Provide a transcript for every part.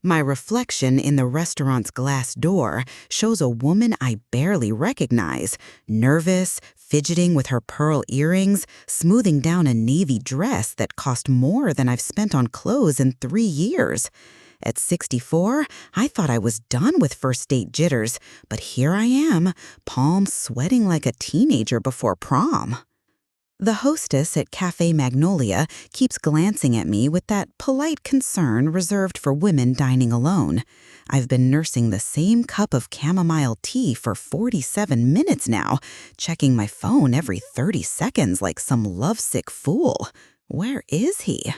My reflection in the restaurant's glass door shows a woman I barely recognize, nervous, fidgeting with her pearl earrings, smoothing down a navy dress that cost more than I've spent on clothes in 3 years. At 64, I thought I was done with first date jitters, but here I am, palms sweating like a teenager before prom. The hostess at Cafe Magnolia keeps glancing at me with that polite concern reserved for women dining alone. I've been nursing the same cup of chamomile tea for 47 minutes now, checking my phone every 30 seconds like some lovesick fool. Where is he?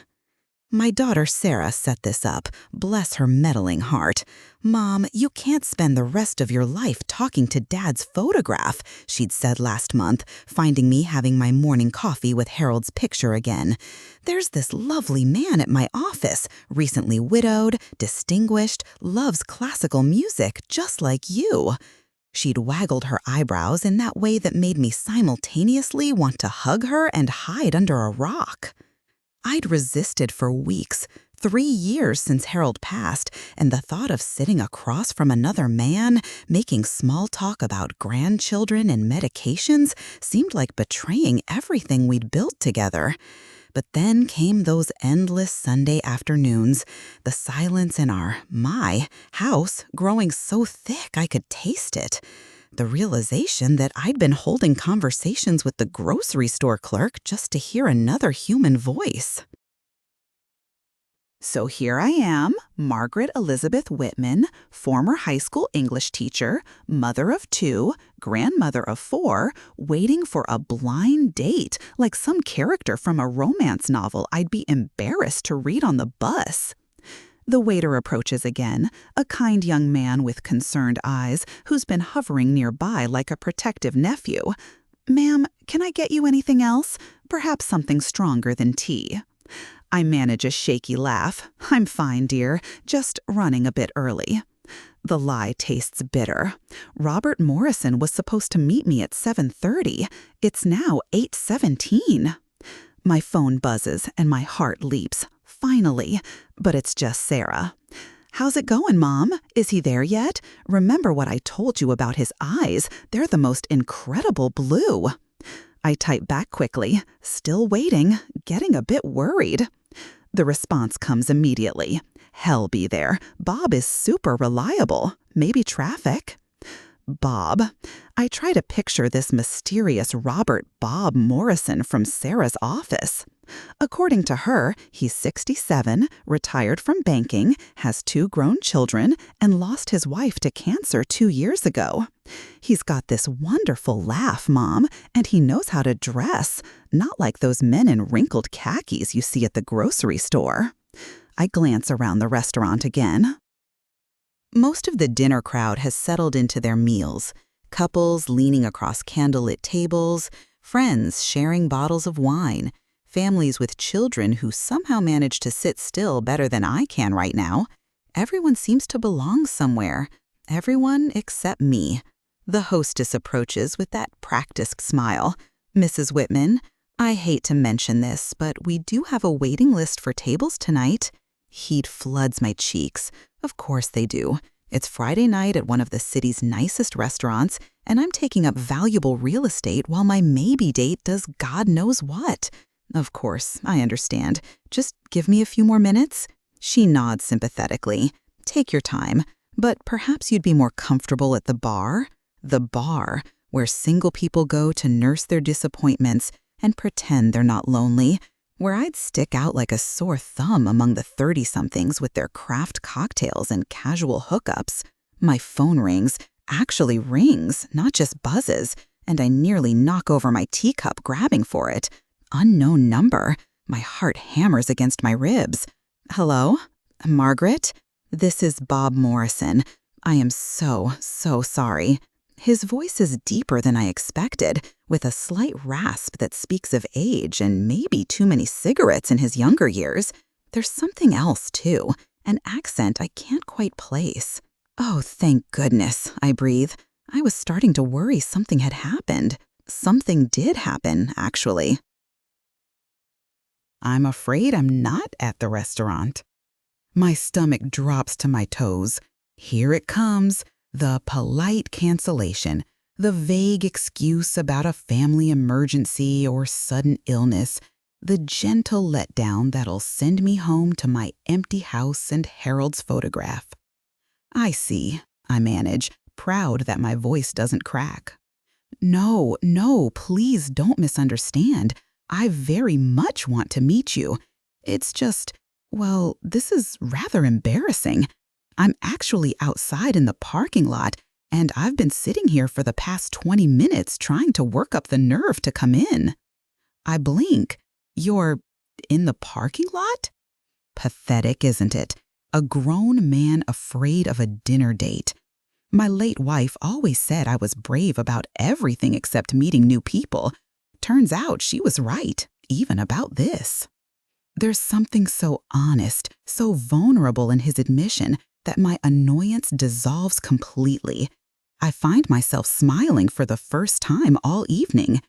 My daughter Sarah set this up, bless her meddling heart. "Mom, you can't spend the rest of your life talking to Dad's photograph," she'd said last month, finding me having my morning coffee with Harold's picture again. "There's this lovely man at my office, recently widowed, distinguished, loves classical music just like you." She'd waggled her eyebrows in that way that made me simultaneously want to hug her and hide under a rock. I'd resisted for weeks, 3 years since Harold passed, and the thought of sitting across from another man, making small talk about grandchildren and medications, seemed like betraying everything we'd built together. But then came those endless Sunday afternoons, the silence in my house growing so thick I could taste it. The realization that I'd been holding conversations with the grocery store clerk just to hear another human voice. So here I am, Margaret Elizabeth Whitman, former high school English teacher, mother of 2, grandmother of 4, waiting for a blind date like some character from a romance novel I'd be embarrassed to read on the bus. The waiter approaches again, a kind young man with concerned eyes who's been hovering nearby like a protective nephew. "Ma'am, can I get you anything else? Perhaps something stronger than tea." I manage a shaky laugh. "I'm fine, dear, just running a bit early." The lie tastes bitter. Robert Morrison was supposed to meet me at 7:30. It's now 8:17. My phone buzzes and my heart leaps. Finally, but it's just Sarah. "How's it going, Mom? Is he there yet? Remember what I told you about his eyes? They're the most incredible blue." I type back quickly, still waiting, getting a bit worried. The response comes immediately. "Hell be there. Bob is super reliable. Maybe traffic." Bob. I try to picture this mysterious Robert Bob Morrison from Sarah's office. According to her, he's 67, retired from banking, has 2 grown children, and lost his wife to cancer 2 years ago. He's got this wonderful laugh, Mom, and he knows how to dress, not like those men in wrinkled khakis you see at the grocery store. I glance around the restaurant again. Most of the dinner crowd has settled into their meals. Couples leaning across candlelit tables, friends sharing bottles of wine, families with children who somehow manage to sit still better than I can right now. Everyone seems to belong somewhere. Everyone except me. The hostess approaches with that practiced smile. "Mrs. Whitman, I hate to mention this, but we do have a waiting list for tables tonight." Heat floods my cheeks. Of course they do. It's Friday night at one of the city's nicest restaurants, and I'm taking up valuable real estate while my maybe date does God knows what. Of course, I understand. Just give me a few more minutes. She nods sympathetically. "Take your time, but perhaps you'd be more comfortable at the bar." The bar, where single people go to nurse their disappointments and pretend they're not lonely, where I'd stick out like a sore thumb among the 30-somethings with their craft cocktails and casual hookups. My phone rings, actually rings, not just buzzes, and I nearly knock over my teacup grabbing for it. Unknown number. My heart hammers against my ribs. "Hello? Margaret? This is Bob Morrison. I am so sorry." His voice is deeper than I expected, with a slight rasp that speaks of age and maybe too many cigarettes in his younger years. There's something else, too, an accent I can't quite place. "Oh, thank goodness," I breathe. I was starting to worry something had happened. Something did happen, actually. "I'm afraid I'm not at the restaurant." My stomach drops to my toes. Here it comes, the polite cancellation, the vague excuse about a family emergency or sudden illness, the gentle letdown that'll send me home to my empty house and Harold's photograph. I see, I manage, proud that my voice doesn't crack. No, please don't misunderstand. I very much want to meet you. It's just, well, this is rather embarrassing. I'm actually outside in the parking lot, and I've been sitting here for the past 20 minutes trying to work up the nerve to come in. I blink. You're in the parking lot? Pathetic, isn't it? A grown man afraid of a dinner date. My late wife always said I was brave about everything except meeting new people. Turns out she was right, even about this. There's something so honest, so vulnerable in his admission that my annoyance dissolves completely. I find myself smiling for the first time all evening.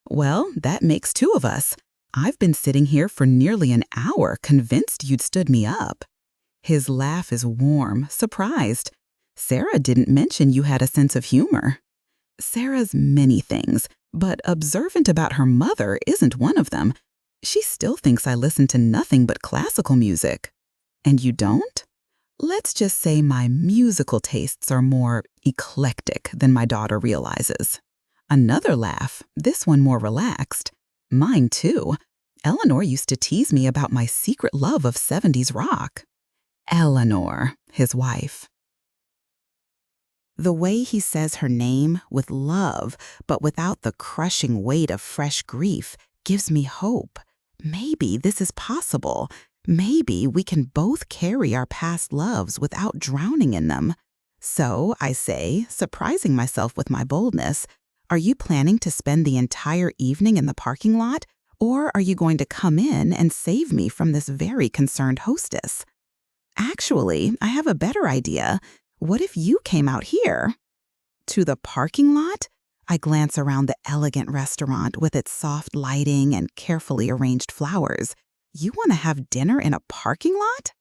Well, that makes two of us. I've been sitting here for nearly an hour, convinced you'd stood me up. His laugh is warm, surprised. Sarah didn't mention you had a sense of humor. Sarah's many things, but observant about her mother isn't one of them. She still thinks I listen to nothing but classical music. And you don't? Let's just say my musical tastes are more eclectic than my daughter realizes. Another laugh, this one more relaxed. Mine too. Eleanor used to tease me about my secret love of 70s rock. Eleanor, his wife. The way he says her name with love, but without the crushing weight of fresh grief, gives me hope. Maybe this is possible. Maybe we can both carry our past loves without drowning in them. So, I say, surprising myself with my boldness, are you planning to spend the entire evening in the parking lot, or are you going to come in and save me from this very concerned hostess? Actually, I have a better idea. What if you came out here? To the parking lot? I glance around the elegant restaurant with its soft lighting and carefully arranged flowers. You want to have dinner in a parking lot?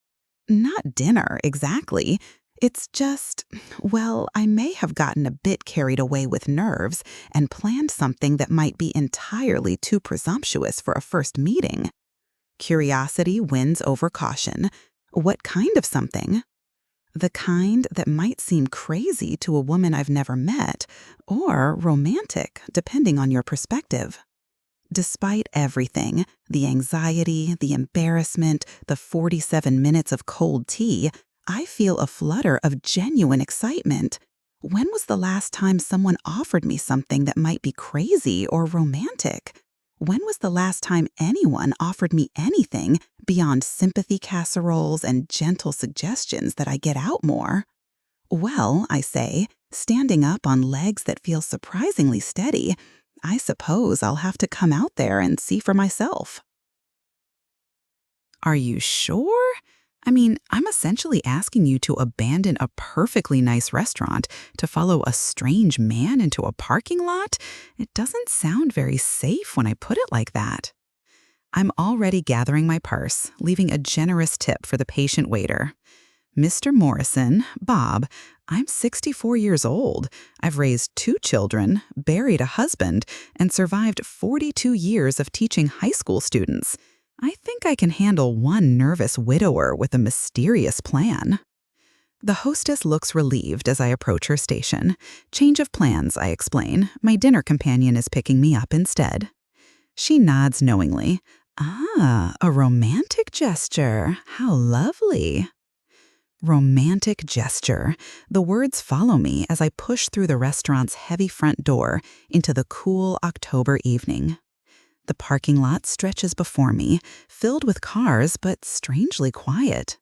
Not dinner, exactly. It's just, well, I may have gotten a bit carried away with nerves and planned something that might be entirely too presumptuous for a first meeting. Curiosity wins over caution. What kind of something? The kind that might seem crazy to a woman I've never met, or romantic, depending on your perspective. Despite everything, the anxiety, the embarrassment, the 47 minutes of cold tea, I feel a flutter of genuine excitement. When was the last time someone offered me something that might be crazy or romantic? When was the last time anyone offered me anything beyond sympathy casseroles and gentle suggestions that I get out more? Well, I say, standing up on legs that feel surprisingly steady, I suppose I'll have to come out there and see for myself. Are you sure? I mean, I'm essentially asking you to abandon a perfectly nice restaurant to follow a strange man into a parking lot? It doesn't sound very safe when I put it like that. I'm already gathering my purse, leaving a generous tip for the patient waiter. Mr. Morrison, Bob, I'm 64 years old. I've raised 2 children, buried a husband, and survived 42 years of teaching high school students. I think I can handle one nervous widower with a mysterious plan. The hostess looks relieved as I approach her station. Change of plans, I explain. My dinner companion is picking me up instead. She nods knowingly. Ah, a romantic gesture. How lovely. Romantic gesture. The words follow me as I push through the restaurant's heavy front door into the cool October evening. The parking lot stretches before me, filled with cars but strangely quiet.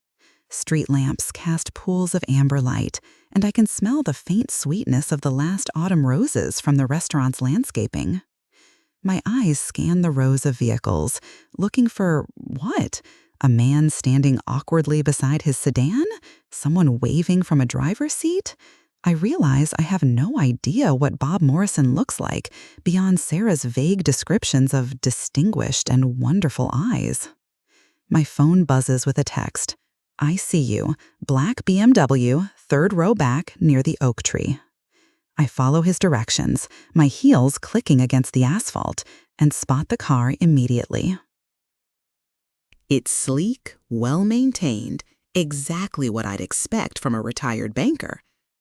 Street lamps cast pools of amber light, and I can smell the faint sweetness of the last autumn roses from the restaurant's landscaping. My eyes scan the rows of vehicles, looking for what? A man standing awkwardly beside his sedan? Someone waving from a driver's seat? I realize I have no idea what Bob Morrison looks like beyond Sarah's vague descriptions of distinguished and wonderful eyes. My phone buzzes with a text. I see you. Black BMW, third row back near the oak tree. I follow his directions, my heels clicking against the asphalt, and spot the car immediately. It's sleek, well-maintained, exactly what I'd expect from a retired banker.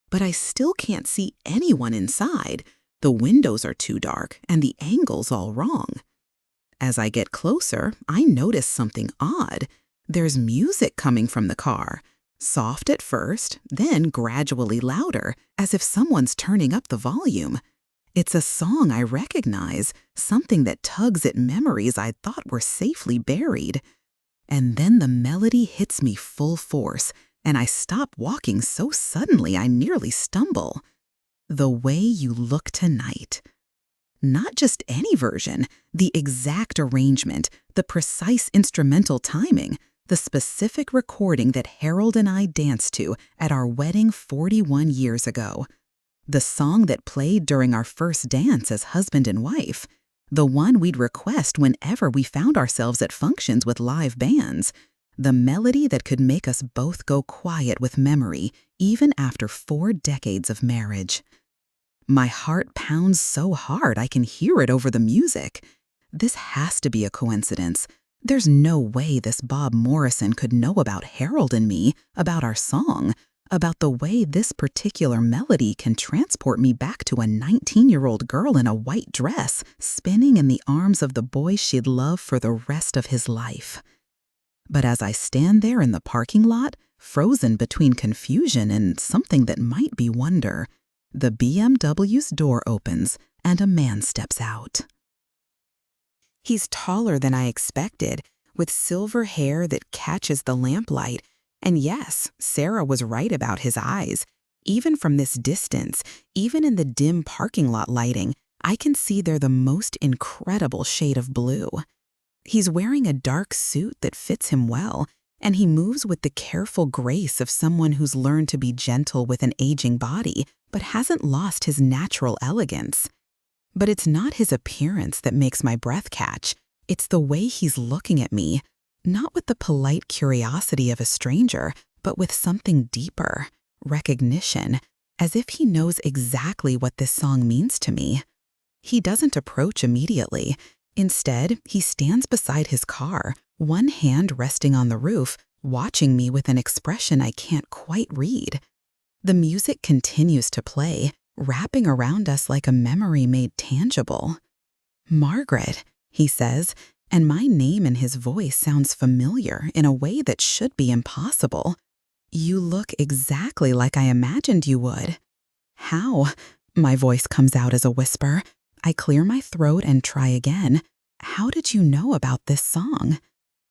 But I still can't see anyone inside. The windows are too dark and the angle's all wrong. As I get closer, I notice something odd. There's music coming from the car. Soft at first, then gradually louder, as if someone's turning up the volume. It's a song I recognize, something that tugs at memories I thought were safely buried. And then the melody hits me full force, and I stop walking so suddenly I nearly stumble. The Way You Look Tonight. Not just any version, the exact arrangement, the precise instrumental timing, the specific recording that Harold and I danced to at our wedding 41 years ago. The song that played during our first dance as husband and wife. The one we'd request whenever we found ourselves at functions with live bands. The melody that could make us both go quiet with memory, even after 4 decades of marriage. My heart pounds so hard I can hear it over the music. This has to be a coincidence. There's no way this Bob Morrison could know about Harold and me, about our song, about the way this particular melody can transport me back to a 19-year-old girl in a white dress, spinning in the arms of the boy she'd love for the rest of his life. But as I stand there in the parking lot, frozen between confusion and something that might be wonder, the BMW's door opens and a man steps out. He's taller than I expected, with silver hair that catches the lamplight. And yes, Sarah was right about his eyes. Even from this distance, even in the dim parking lot lighting, I can see they're the most incredible shade of blue. He's wearing a dark suit that fits him well, and he moves with the careful grace of someone who's learned to be gentle with an aging body, but hasn't lost his natural elegance. But it's not his appearance that makes my breath catch. It's the way he's looking at me, not with the polite curiosity of a stranger, but with something deeper, recognition, as if he knows exactly what this song means to me. He doesn't approach immediately. Instead, he stands beside his car, one hand resting on the roof, watching me with an expression I can't quite read. The music continues to play, wrapping around us like a memory made tangible. "Margaret," he says, and my name in his voice sounds familiar in a way that should be impossible. "You look exactly like I imagined you would." "How?" My voice comes out as a whisper. I clear my throat and try again. "How did you know about this song?"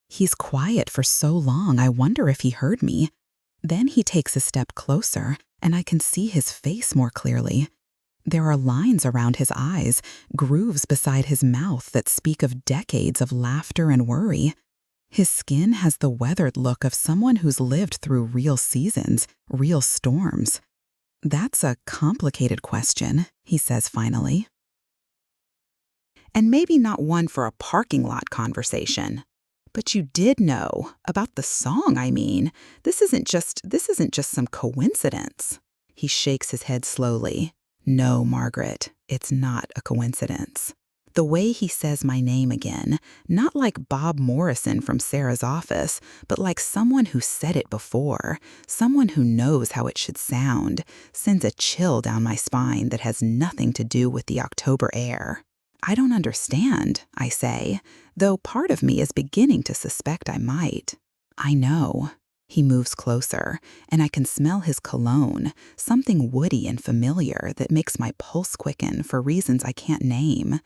He's quiet for so long, I wonder if he heard me. Then he takes a step closer, and I can see his face more clearly. There are lines around his eyes, grooves beside his mouth that speak of decades of laughter and worry. His skin has the weathered look of someone who's lived through real seasons, real storms. "That's a complicated question," he says finally. And maybe not one for a parking lot conversation. "But you did know about the song, I mean. This isn't just some coincidence." He shakes his head slowly. "No, Margaret, it's not a coincidence." The way he says my name again, not like Bob Morrison from Sarah's office, but like someone who said it before, someone who knows how it should sound, sends a chill down my spine that has nothing to do with the October air. "I don't understand," I say, though part of me is beginning to suspect I might. "I know." He moves closer, and I can smell his cologne, something woody and familiar that makes my pulse quicken for reasons I can't name.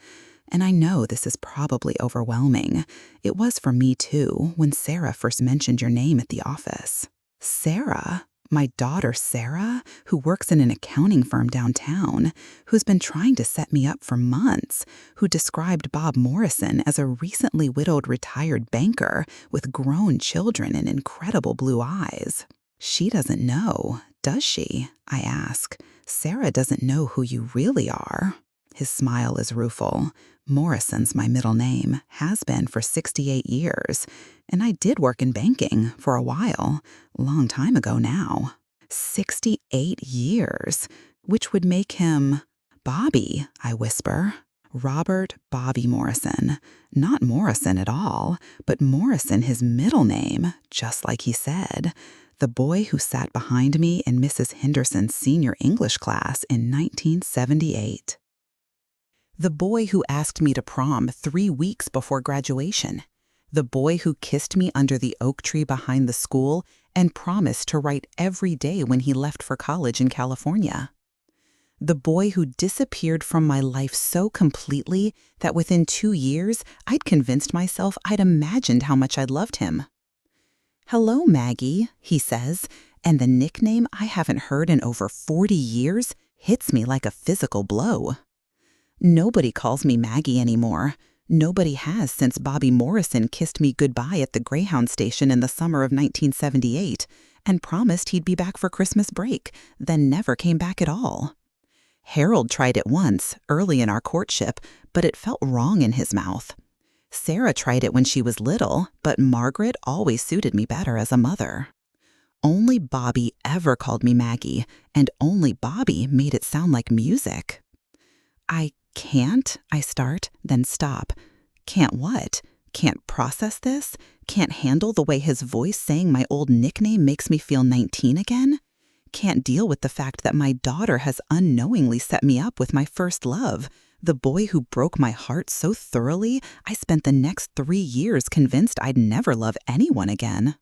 And I know this is probably overwhelming. It was for me too, when Sarah first mentioned your name at the office. Sarah? My daughter Sarah, who works in an accounting firm downtown, who's been trying to set me up for months, who described Bob Morrison as a recently widowed retired banker with grown children and incredible blue eyes. She doesn't know, does she? I ask. Sarah doesn't know who you really are. His smile is rueful. Morrison's my middle name, has been for 68 years. And I did work in banking for a while, long time ago now. 68 years, which would make him Bobby, I whisper. Robert Bobby Morrison. Not Morrison at all, but Morrison his middle name, just like he said. The boy who sat behind me in Mrs. Henderson's senior English class in 1978. The boy who asked me to prom 3 weeks before graduation. The boy who kissed me under the oak tree behind the school and promised to write every day when he left for college in California. The boy who disappeared from my life so completely that within 2 years, I'd convinced myself I'd imagined how much I loved him. "Hello, Maggie," he says, and the nickname I haven't heard in over 40 years hits me like a physical blow. Nobody calls me Maggie anymore. Nobody has since Bobby Morrison kissed me goodbye at the Greyhound station in the summer of 1978 and promised he'd be back for Christmas break, then never came back at all. Harold tried it once, early in our courtship, but it felt wrong in his mouth. Sarah tried it when she was little, but Margaret always suited me better as a mother. Only Bobby ever called me Maggie, and only Bobby made it sound like music. I can't, I start, then stop. Can't what? Can't process this? Can't handle the way his voice saying my old nickname makes me feel 19 again? Can't deal with the fact that my daughter has unknowingly set me up with my first love, the boy who broke my heart so thoroughly I spent the next 3 years convinced I'd never love anyone again.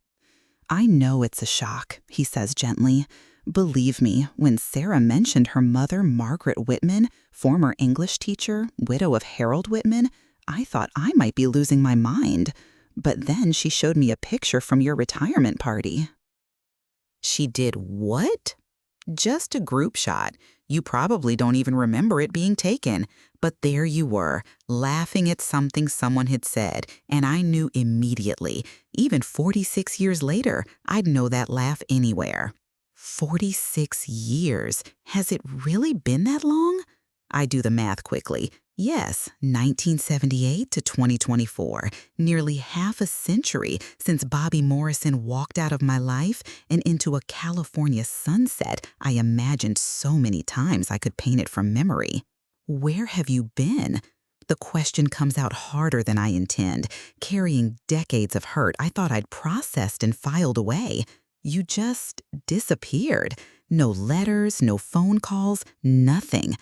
"I know it's a shock," he says gently. "Believe me, when Sarah mentioned her mother, Margaret Whitman, former English teacher, widow of Harold Whitman, I thought I might be losing my mind. But then she showed me a picture from your retirement party." "She did what?" "Just a group shot. You probably don't even remember it being taken. But there you were, laughing at something someone had said, and I knew immediately. Even 46 years later, I'd know that laugh anywhere." 46 years. Has it really been that long? I do the math quickly. Yes, 1978 to 2024, nearly half a century since Bobby Morrison walked out of my life and into a California sunset I imagined so many times I could paint it from memory. Where have you been? The question comes out harder than I intend, carrying decades of hurt I thought I'd processed and filed away. You just disappeared. No letters, no phone calls, nothing.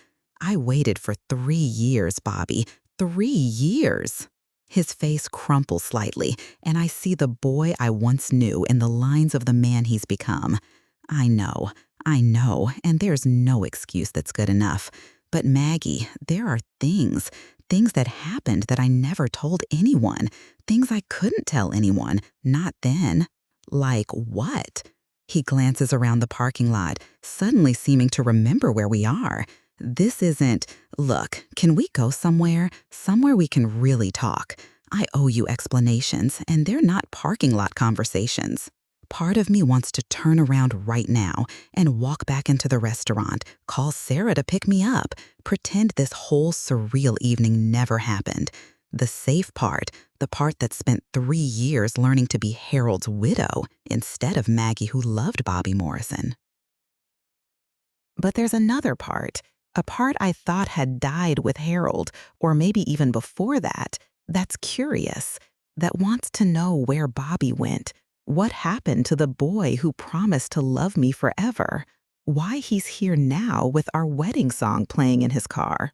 I waited for 3 years, Bobby. 3 years. His face crumples slightly, and I see the boy I once knew in the lines of the man he's become. I know, and there's no excuse that's good enough. But Maggie, there are things that happened that I never told anyone, things I couldn't tell anyone, not then. Like what? He glances around the parking lot, suddenly seeming to remember where we are. This isn't, "Look, can we go somewhere? Somewhere we can really talk. I owe you explanations, and they're not parking lot conversations." Part of me wants to turn around right now and walk back into the restaurant, call Sarah to pick me up, pretend this whole surreal evening never happened. The safe part, the part that spent 3 years learning to be Harold's widow instead of Maggie who loved Bobby Morrison. But there's another part, a part I thought had died with Harold, or maybe even before that, that's curious, that wants to know where Bobby went, what happened to the boy who promised to love me forever, why he's here now with our wedding song playing in his car.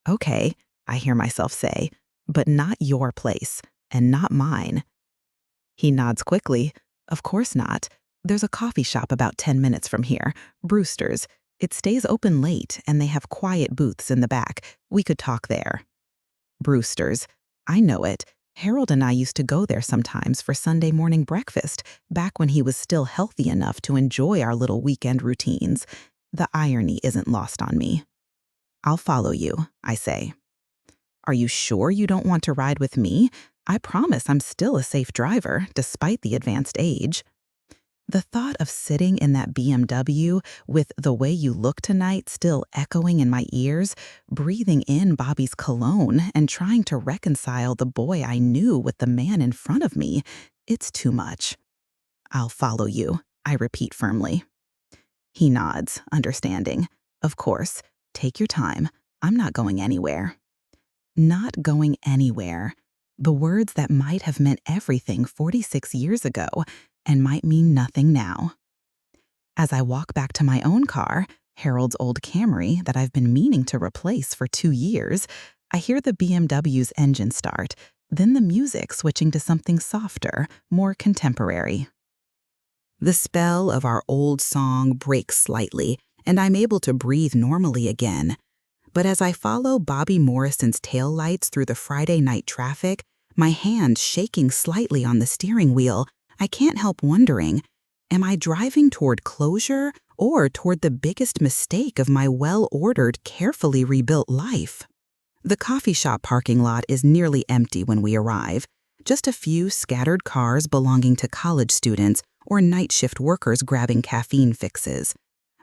"Okay," I hear myself say, "but not your place, and not mine." He nods quickly. "Of course not. There's a coffee shop about 10 minutes from here, Brewster's. It stays open late, and they have quiet booths in the back. We could talk there." Brewster's. I know it. Harold and I used to go there sometimes for Sunday morning breakfast, back when he was still healthy enough to enjoy our little weekend routines. The irony isn't lost on me. "I'll follow you," I say. "Are you sure you don't want to ride with me? I promise I'm still a safe driver, despite the advanced age." The thought of sitting in that BMW with "The Way You Look Tonight" still echoing in my ears, breathing in Bobby's cologne and trying to reconcile the boy I knew with the man in front of me, it's too much. "I'll follow you," I repeat firmly. He nods, understanding. "Of course. Take your time. I'm not going anywhere." Not going anywhere. The words that might have meant everything 46 years ago and might mean nothing now. As I walk back to my own car, Harold's old Camry that I've been meaning to replace for 2 years, I hear the BMW's engine start, then the music switching to something softer, more contemporary. The spell of our old song breaks slightly, and I'm able to breathe normally again. But as I follow Bobby Morrison's taillights through the Friday night traffic, my hand shaking slightly on the steering wheel, I can't help wondering, am I driving toward closure or toward the biggest mistake of my well-ordered, carefully rebuilt life? The coffee shop parking lot is nearly empty when we arrive. Just a few scattered cars belonging to college students or night shift workers grabbing caffeine fixes.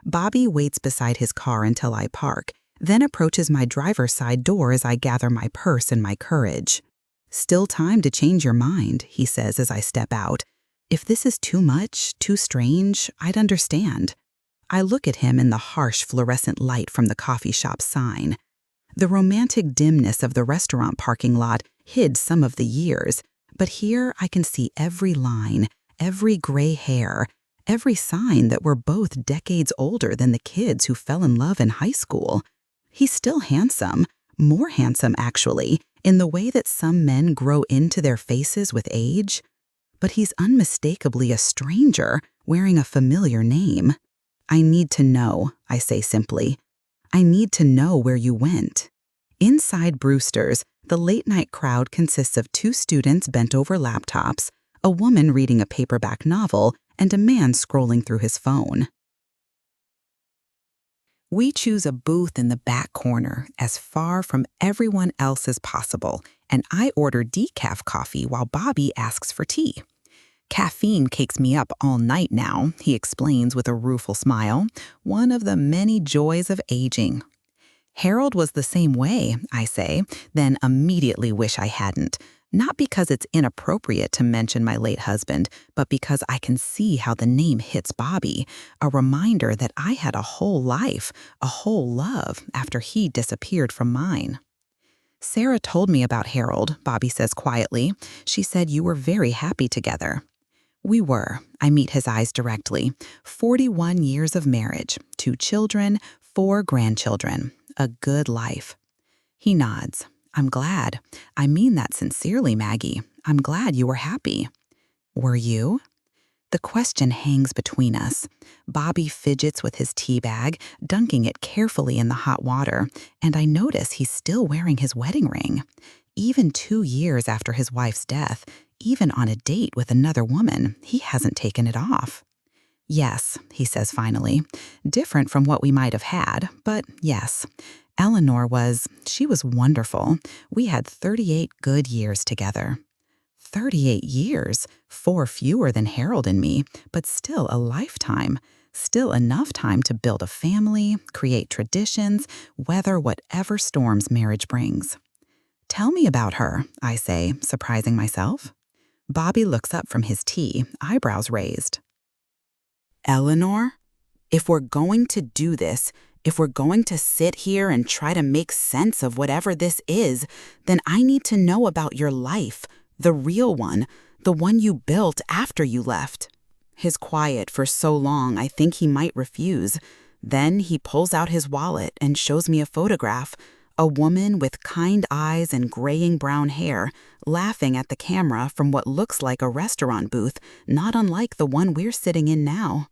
Bobby waits beside his car until I park, then approaches my driver's side door as I gather my purse and my courage. "Still time to change your mind," he says as I step out. "If this is too much, too strange, I'd understand." I look at him in the harsh fluorescent light from the coffee shop sign. The romantic dimness of the restaurant parking lot hid some of the years, but here I can see every line, every gray hair, every sign that we're both decades older than the kids who fell in love in high school. He's still handsome, more handsome actually, in the way that some men grow into their faces with age. But he's unmistakably a stranger wearing a familiar name. "I need to know," I say simply. "I need to know where you went." Inside Brewster's, the late-night crowd consists of 2 students bent over laptops, a woman reading a paperback novel, and a man scrolling through his phone. We choose a booth in the back corner, as far from everyone else as possible, and I order decaf coffee while Bobby asks for tea. "Caffeine cakes me up all night now," he explains with a rueful smile, "one of the many joys of aging." "Harold was the same way," I say, then immediately wish I hadn't. Not because it's inappropriate to mention my late husband, but because I can see how the name hits Bobby, a reminder that I had a whole life, a whole love, after he disappeared from mine. "Sarah told me about Harold," Bobby says quietly. "She said you were very happy together." "We were." I meet his eyes directly. 41 years of marriage, 2 children, 4 grandchildren. A good life. He nods. "I'm glad. I mean that sincerely, Maggie. I'm glad you were happy." "Were you?" The question hangs between us. Bobby fidgets with his tea bag, dunking it carefully in the hot water, and I notice he's still wearing his wedding ring. Even 2 years after his wife's death, even on a date with another woman, he hasn't taken it off. "Yes," he says finally. "Different from what we might have had, but yes. Eleanor she was wonderful. We had 38 good years together." 38 years, 4 fewer than Harold and me, but still a lifetime. Still enough time to build a family, create traditions, weather whatever storms marriage brings. "Tell me about her," I say, surprising myself. Bobby looks up from his tea, eyebrows raised. "Eleanor? If we're going to do this, if we're going to sit here and try to make sense of whatever this is, then I need to know about your life, the real one, the one you built after you left." His quiet for so long, I think he might refuse. Then he pulls out his wallet and shows me a photograph, a woman with kind eyes and graying brown hair, laughing at the camera from what looks like a restaurant booth, not unlike the one we're sitting in now.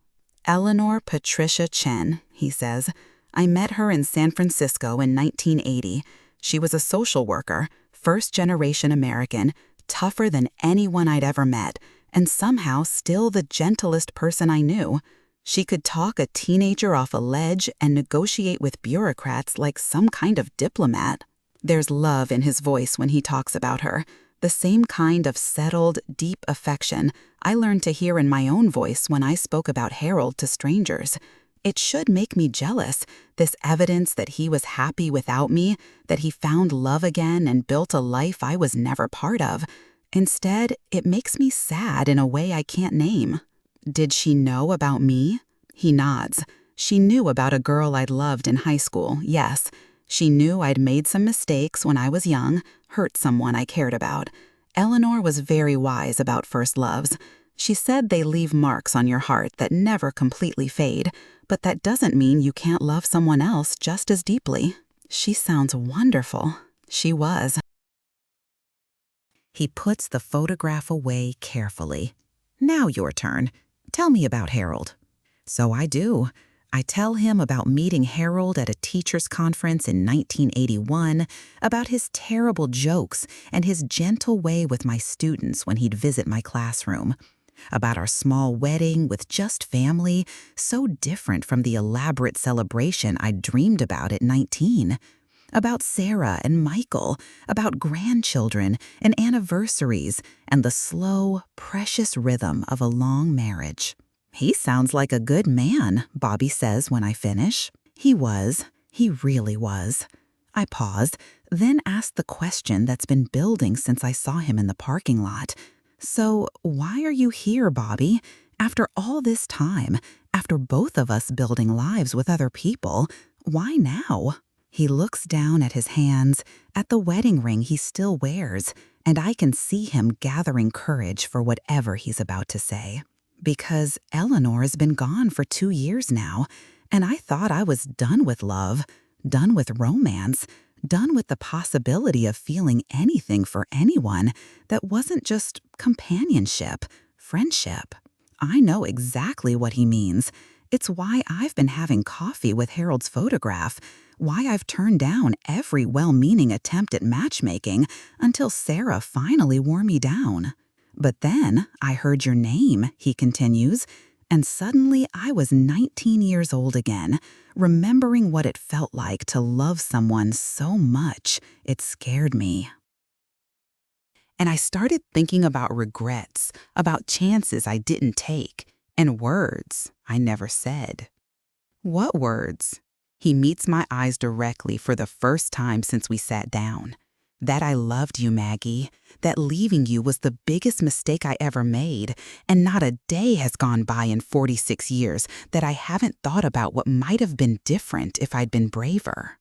"Eleanor Patricia Chen," he says. "I met her in San Francisco in 1980. She was a social worker, first-generation American, tougher than anyone I'd ever met, and somehow still the gentlest person I knew. She could talk a teenager off a ledge and negotiate with bureaucrats like some kind of diplomat." There's love in his voice when he talks about her, The same kind of settled, deep affection I learned to hear in my own voice when I spoke about Harold to strangers. It should make me jealous, this evidence that he was happy without me, that he found love again and built a life I was never part of. Instead, it makes me sad in a way I can't name. Did she know about me? He nods. She knew about a girl I'd loved in high school, yes. She knew I'd made some mistakes when I was young, hurt someone I cared about. Eleanor was very wise about first loves. She said they leave marks on your heart that never completely fade, but that doesn't mean you can't love someone else just as deeply. She sounds wonderful. She was. He puts the photograph away carefully. Now your turn. Tell me about Harold. So I do. I tell him about meeting Harold at a teacher's conference in 1981, about his terrible jokes and his gentle way with my students when he'd visit my classroom, about our small wedding with just family, so different from the elaborate celebration I'd dreamed about at 19, about Sarah and Michael, about grandchildren and anniversaries and the slow, precious rhythm of a long marriage. He sounds like a good man, Bobby says when I finish. He was. He really was. I pause, then ask the question that's been building since I saw him in the parking lot. So, why are you here, Bobby? After all this time, after both of us building lives with other people, why now? He looks down at his hands, at the wedding ring he still wears, and I can see him gathering courage for whatever he's about to say. Because Eleanor has been gone for 2 years now, and I thought I was done with love, done with romance, done with the possibility of feeling anything for anyone that wasn't just companionship, friendship. I know exactly what he means. It's why I've been having coffee with Harold's photograph, why I've turned down every well-meaning attempt at matchmaking until Sarah finally wore me down. But then I heard your name, he continues, and suddenly I was 19 years old again, remembering what it felt like to love someone so much it scared me. And I started thinking about regrets, about chances I didn't take, and words I never said. What words? He meets my eyes directly for the first time since we sat down. That I loved you, Maggie, that leaving you was the biggest mistake I ever made, and not a day has gone by in 46 years that I haven't thought about what might have been different if I'd been braver.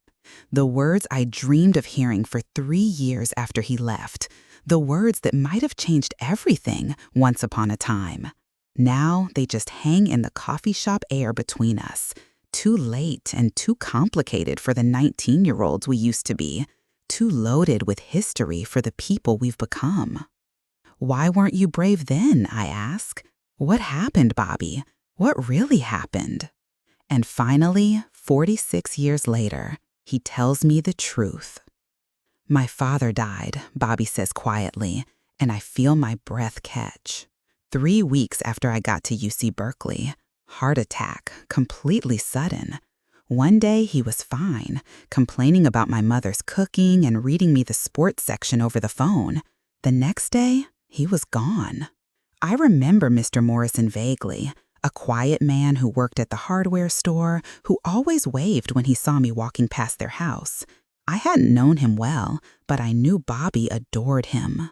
The words I dreamed of hearing for 3 years after he left, the words that might have changed everything once upon a time. Now they just hang in the coffee shop air between us, too late and too complicated for the 19-year-olds we used to be. Too loaded with history for the people we've become. Why weren't you brave then, I ask? What happened, Bobby? What really happened? And finally, 46 years later, he tells me the truth. My father died, Bobby says quietly, and I feel my breath catch. 3 weeks after I got to UC Berkeley. Heart attack, completely sudden. One day he was fine, complaining about my mother's cooking and reading me the sports section over the phone. The next day, he was gone. I remember Mr. Morrison vaguely, a quiet man who worked at the hardware store, who always waved when he saw me walking past their house. I hadn't known him well, but I knew Bobby adored him.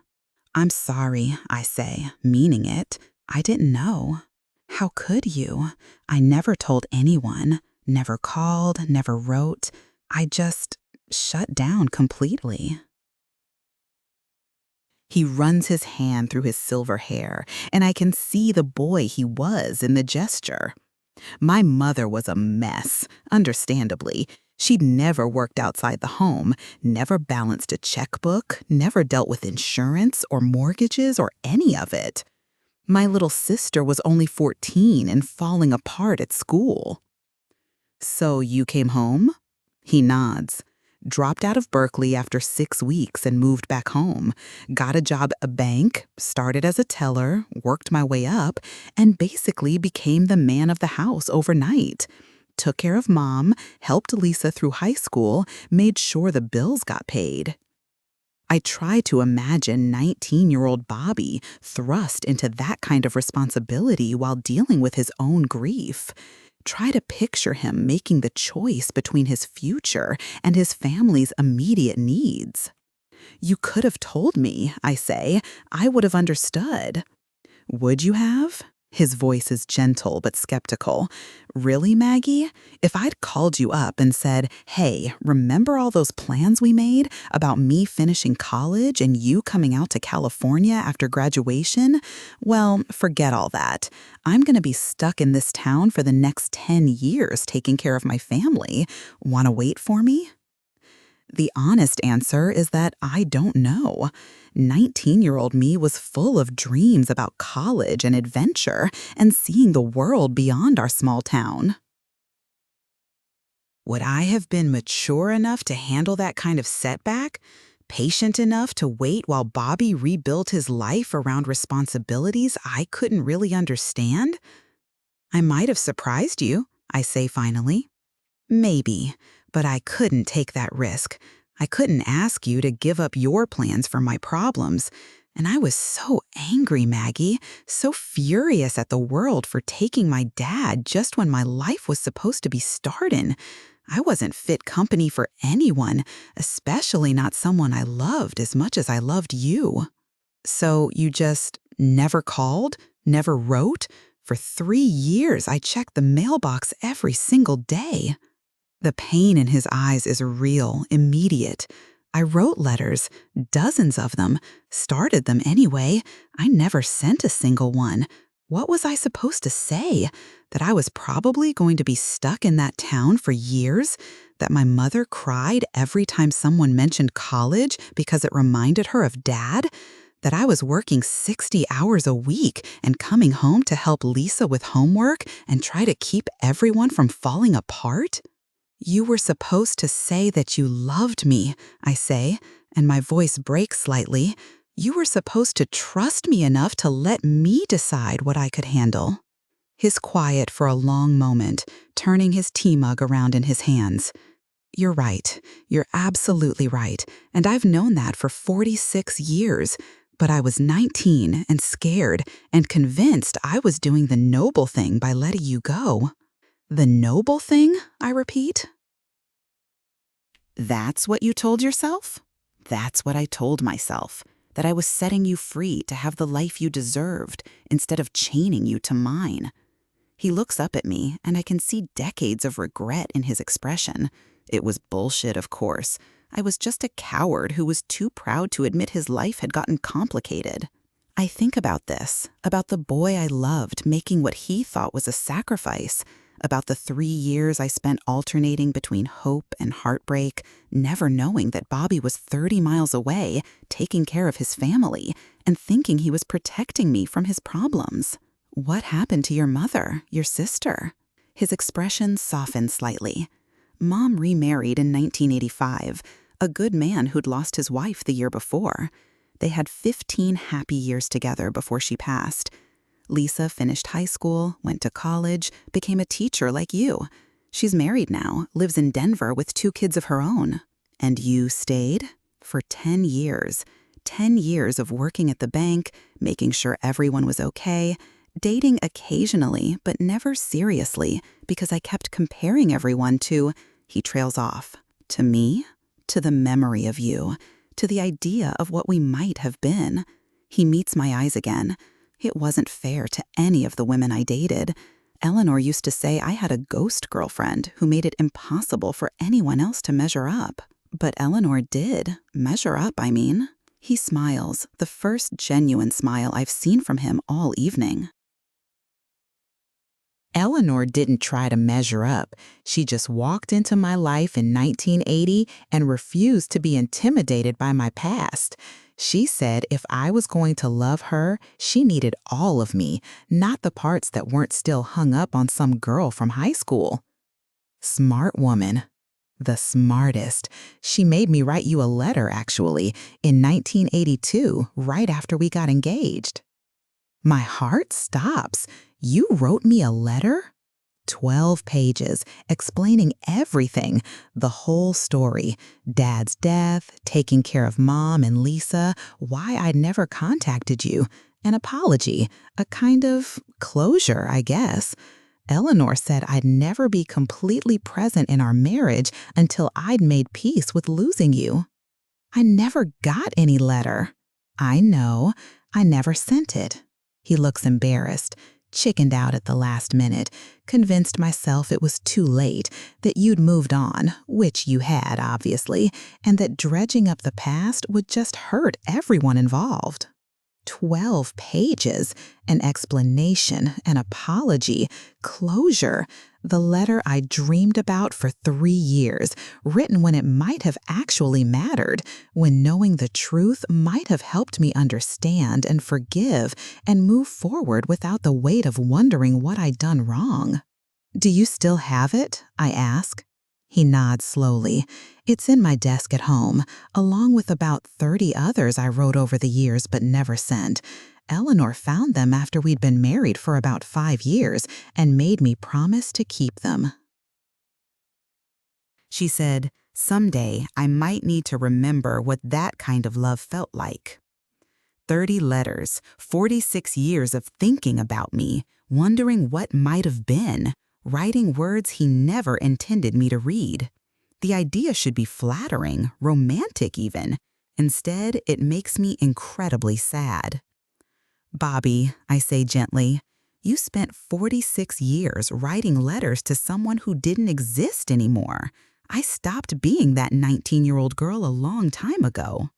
I'm sorry, I say, meaning it. I didn't know. How could you? I never told anyone. Never called, never wrote. I just shut down completely. He runs his hand through his silver hair, and I can see the boy he was in the gesture. My mother was a mess, understandably. She'd never worked outside the home, never balanced a checkbook, never dealt with insurance or mortgages or any of it. My little sister was only 14 and falling apart at school. So you came home? He nods. Dropped out of Berkeley after 6 weeks and moved back home. Got a job at a bank, started as a teller, worked my way up, and basically became the man of the house overnight. Took care of Mom, helped Lisa through high school, made sure the bills got paid. I try to imagine 19-year-old Bobby thrust into that kind of responsibility while dealing with his own grief. Try to picture him making the choice between his future and his family's immediate needs. You could have told me, I say. I would have understood. Would you have? His voice is gentle but skeptical. Really, Maggie? If I'd called you up and said, hey, remember all those plans we made about me finishing college and you coming out to California after graduation? Well, forget all that. I'm going to be stuck in this town for the next 10 years taking care of my family. Want to wait for me? The honest answer is that I don't know. 19-year-old me was full of dreams about college and adventure and seeing the world beyond our small town. Would I have been mature enough to handle that kind of setback? Patient enough to wait while Bobby rebuilt his life around responsibilities I couldn't really understand? I might have surprised you, I say finally. Maybe, but I couldn't take that risk. I couldn't ask you to give up your plans for my problems. And I was so angry, Maggie, so furious at the world for taking my dad just when my life was supposed to be starting. I wasn't fit company for anyone, especially not someone I loved as much as I loved you. So you just never called, never wrote? For 3 years, I checked the mailbox every single day. The pain in his eyes is real, immediate. I wrote letters, dozens of them, started them anyway. I never sent a single one. What was I supposed to say? That I was probably going to be stuck in that town for years? That my mother cried every time someone mentioned college because it reminded her of Dad? That I was working 60 hours a week and coming home to help Lisa with homework and try to keep everyone from falling apart? You were supposed to say that you loved me, I say, and my voice breaks slightly. You were supposed to trust me enough to let me decide what I could handle. He's quiet for a long moment, turning his tea mug around in his hands. You're right. You're absolutely right. And I've known that for 46 years. But I was 19 and scared and convinced I was doing the noble thing by letting you go. The noble thing, I repeat. That's what you told yourself? That's what I told myself, that I was setting you free to have the life you deserved instead of chaining you to mine. He looks up at me, and I can see decades of regret in his expression. It was bullshit, of course. I was just a coward who was too proud to admit his life had gotten complicated. I think about this, about the boy I loved making what he thought was a sacrifice, about the 3 years I spent alternating between hope and heartbreak, never knowing that Bobby was 30 miles away, taking care of his family, and thinking he was protecting me from his problems. What happened to your mother, your sister? His expression softened slightly. Mom remarried in 1985, a good man who'd lost his wife the year before. They had 15 happy years together before she passed. Lisa finished high school, went to college, became a teacher like you. She's married now, lives in Denver with 2 kids of her own. And you stayed? For 10 years. 10 years of working at the bank, making sure everyone was okay, dating occasionally, but never seriously, because I kept comparing everyone to, he trails off, to me, to the memory of you, to the idea of what we might have been. He meets my eyes again. It wasn't fair to any of the women I dated. Eleanor used to say I had a ghost girlfriend who made it impossible for anyone else to measure up. But Eleanor did. Measure up, I mean. He smiles, the first genuine smile I've seen from him all evening. Eleanor didn't try to measure up. She just walked into my life in 1980 and refused to be intimidated by my past. She said if I was going to love her, she needed all of me, not the parts that weren't still hung up on some girl from high school. Smart woman. The smartest. She made me write you a letter, actually, in 1982, right after we got engaged. My heart stops. You wrote me a letter? 12 pages explaining everything, the whole story. Dad's death, taking care of Mom and Lisa, why I'd never contacted you, an apology, a kind of closure, I guess. Eleanor said I'd never be completely present in our marriage until I'd made peace with losing you. I never got any letter. I know. I never sent it. He looks embarrassed, chickened out at the last minute, convinced myself it was too late, that you'd moved on, which you had, obviously, and that dredging up the past would just hurt everyone involved. 12 pages, an explanation, an apology, closure, the letter I dreamed about for 3 years, written when it might have actually mattered, when knowing the truth might have helped me understand and forgive and move forward without the weight of wondering what I'd done wrong. "Do you still have it?" I ask. He nods slowly. "It's in my desk at home, along with about 30 others I wrote over the years but never sent. Eleanor found them after we'd been married for about 5 years and made me promise to keep them." She said, "Someday I might need to remember what that kind of love felt like." 30 letters, 46 years of thinking about me, wondering what might have been, writing words he never intended me to read. The idea should be flattering, romantic even. Instead, it makes me incredibly sad. "Bobby," I say gently, "you spent 46 years writing letters to someone who didn't exist anymore. I stopped being that 19-year-old girl a long time ago."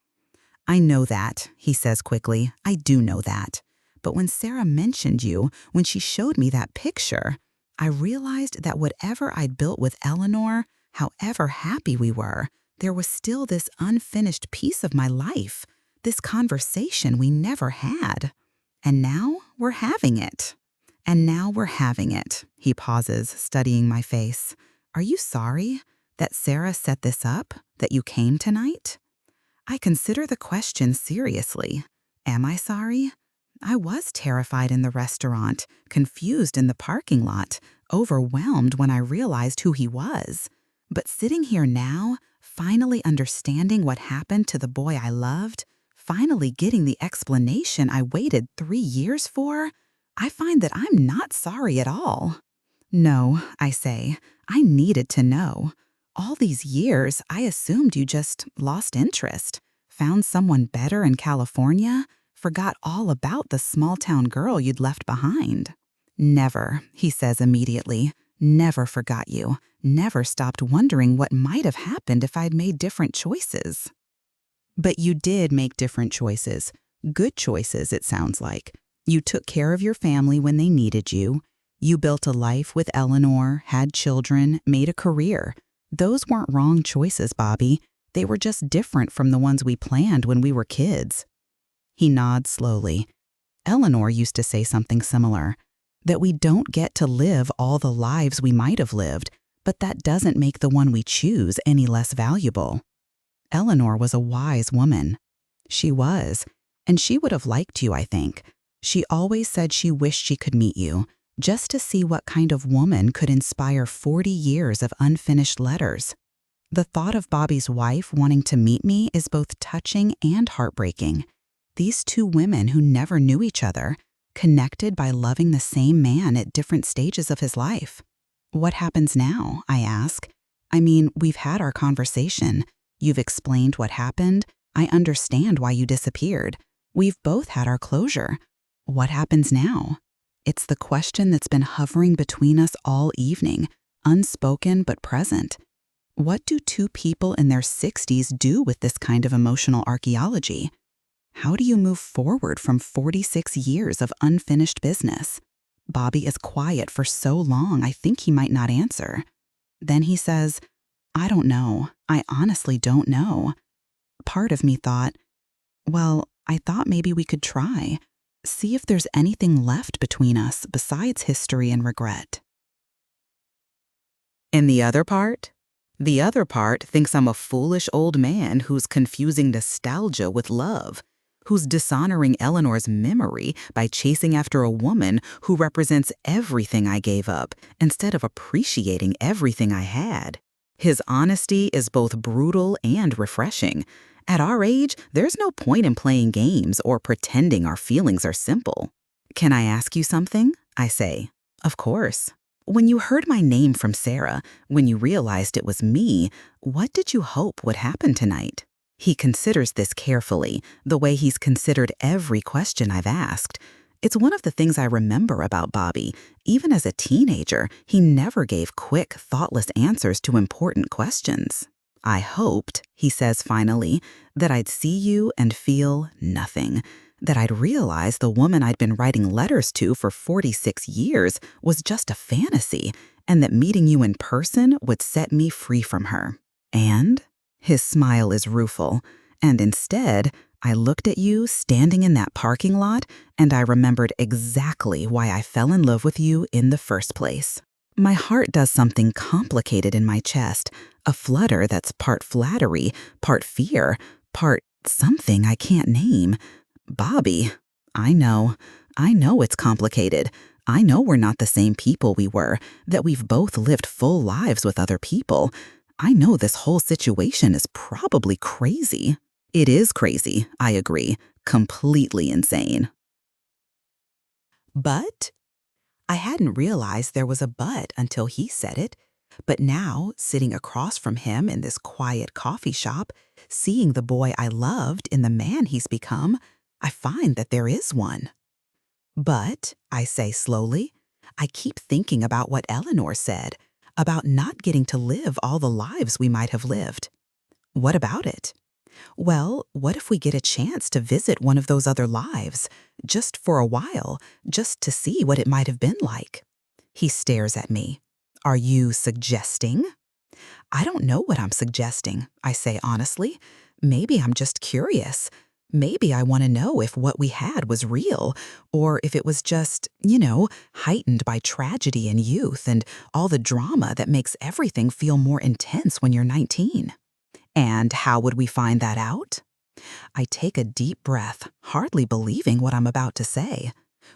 "I know that," he says quickly. "I do know that. But when Sarah mentioned you, when she showed me that picture, I realized that whatever I'd built with Eleanor, however happy we were, there was still this unfinished piece of my life, this conversation we never had. And now we're having it. And now we're having it." He pauses, studying my face. "Are you sorry that Sarah set this up, that you came tonight?" I consider the question seriously. Am I sorry? I was terrified in the restaurant, confused in the parking lot, overwhelmed when I realized who he was. But sitting here now, finally understanding what happened to the boy I loved, finally getting the explanation I waited 3 years for, I find that I'm not sorry at all. "No," I say, "I needed to know. All these years, I assumed you just lost interest, found someone better in California, forgot all about the small-town girl you'd left behind." "Never," he says immediately. "Never forgot you. Never stopped wondering what might have happened if I'd made different choices." "But you did make different choices. Good choices, it sounds like. You took care of your family when they needed you. You built a life with Eleanor, had children, made a career. Those weren't wrong choices, Bobby. They were just different from the ones we planned when we were kids." He nods slowly. "Eleanor used to say something similar, that we don't get to live all the lives we might have lived, but that doesn't make the one we choose any less valuable." Eleanor was a wise woman. She was, and she would have liked you, I think. She always said she wished she could meet you, just to see what kind of woman could inspire 40 years of unfinished letters. The thought of Bobby's wife wanting to meet me is both touching and heartbreaking. These two women who never knew each other, connected by loving the same man at different stages of his life. "What happens now?" I ask. "I mean, we've had our conversation. You've explained what happened. I understand why you disappeared. We've both had our closure. What happens now?" It's the question that's been hovering between us all evening, unspoken but present. What do two people in their 60s do with this kind of emotional archaeology? How do you move forward from 46 years of unfinished business? Bobby is quiet for so long, I think he might not answer. Then he says, "I don't know. I honestly don't know." Part of me thought, well, I thought maybe we could try. See if there's anything left between us besides history and regret. And the other part? The other part thinks I'm a foolish old man who's confusing nostalgia with love, who's dishonoring Eleanor's memory by chasing after a woman who represents everything I gave up instead of appreciating everything I had. His honesty is both brutal and refreshing. At our age, there's no point in playing games or pretending our feelings are simple. "Can I ask you something?" I say. "Of course." "When you heard my name from Sarah, when you realized it was me, what did you hope would happen tonight?" He considers this carefully, the way he's considered every question I've asked. It's one of the things I remember about Bobby. Even as a teenager, he never gave quick, thoughtless answers to important questions. "I hoped," he says finally, "that I'd see you and feel nothing. That I'd realize the woman I'd been writing letters to for 46 years was just a fantasy, and that meeting you in person would set me free from her. And?" His smile is rueful. "And instead, I looked at you standing in that parking lot, and I remembered exactly why I fell in love with you in the first place." My heart does something complicated in my chest, a flutter that's part flattery, part fear, part something I can't name. Bobby, I know it's complicated. I know we're not the same people we were, that we've both lived full lives with other people. I know this whole situation is probably crazy. It is crazy, I agree. Completely insane. But I hadn't realized there was a but until he said it. But now, sitting across from him in this quiet coffee shop, seeing the boy I loved in the man he's become, I find that there is one. "But," I say slowly, "I keep thinking about what Eleanor said, about not getting to live all the lives we might have lived." "What about it?" "Well, what if we get a chance to visit one of those other lives, just for a while, just to see what it might have been like?" He stares at me. "Are you suggesting?" "I don't know what I'm suggesting," I say honestly. "Maybe I'm just curious. Maybe I want to know if what we had was real, or if it was just, heightened by tragedy and youth and all the drama that makes everything feel more intense when you're 19. And how would we find that out?" I take a deep breath, hardly believing what I'm about to say.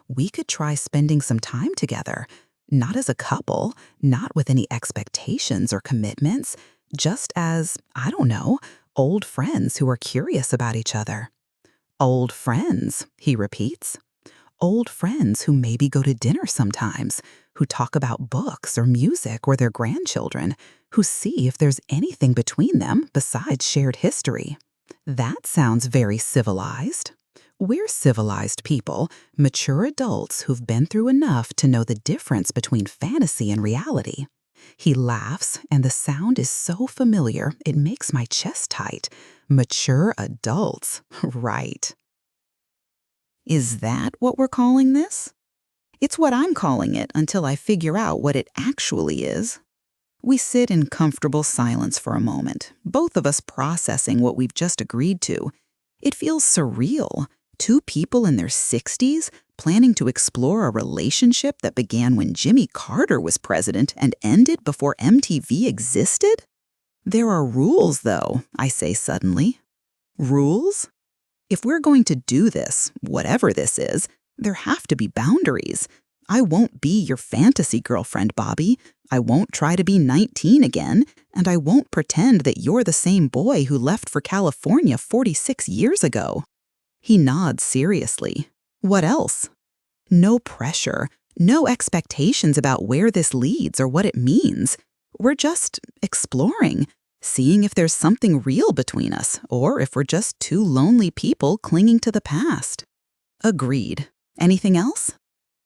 We could try spending some time together, not as a couple, not with any expectations or commitments, just as, I don't know, old friends who are curious about each other. "Old friends," he repeats. "Old friends who maybe go to dinner sometimes, who talk about books or music or their grandchildren, who see if there's anything between them besides shared history." That sounds very civilized. We're civilized people, mature adults who've been through enough to know the difference between fantasy and reality. He laughs, and the sound is so familiar it makes my chest tight. Mature adults, right. Is that what we're calling this? It's what I'm calling it until I figure out what it actually is. We sit in comfortable silence for a moment, both of us processing what we've just agreed to. It feels surreal. Two people in their 60s planning to explore a relationship that began when Jimmy Carter was president and ended before MTV existed? "There are rules, though," I say suddenly. "Rules? If we're going to do this, whatever this is, there have to be boundaries. I won't be your fantasy girlfriend, Bobby. I won't try to be 19 again, and I won't pretend that you're the same boy who left for California 46 years ago." He nods seriously. "What else?" No pressure, no expectations about where this leads or what it means. We're just exploring, seeing if there's something real between us, or if we're just two lonely people clinging to the past. Agreed. Anything else?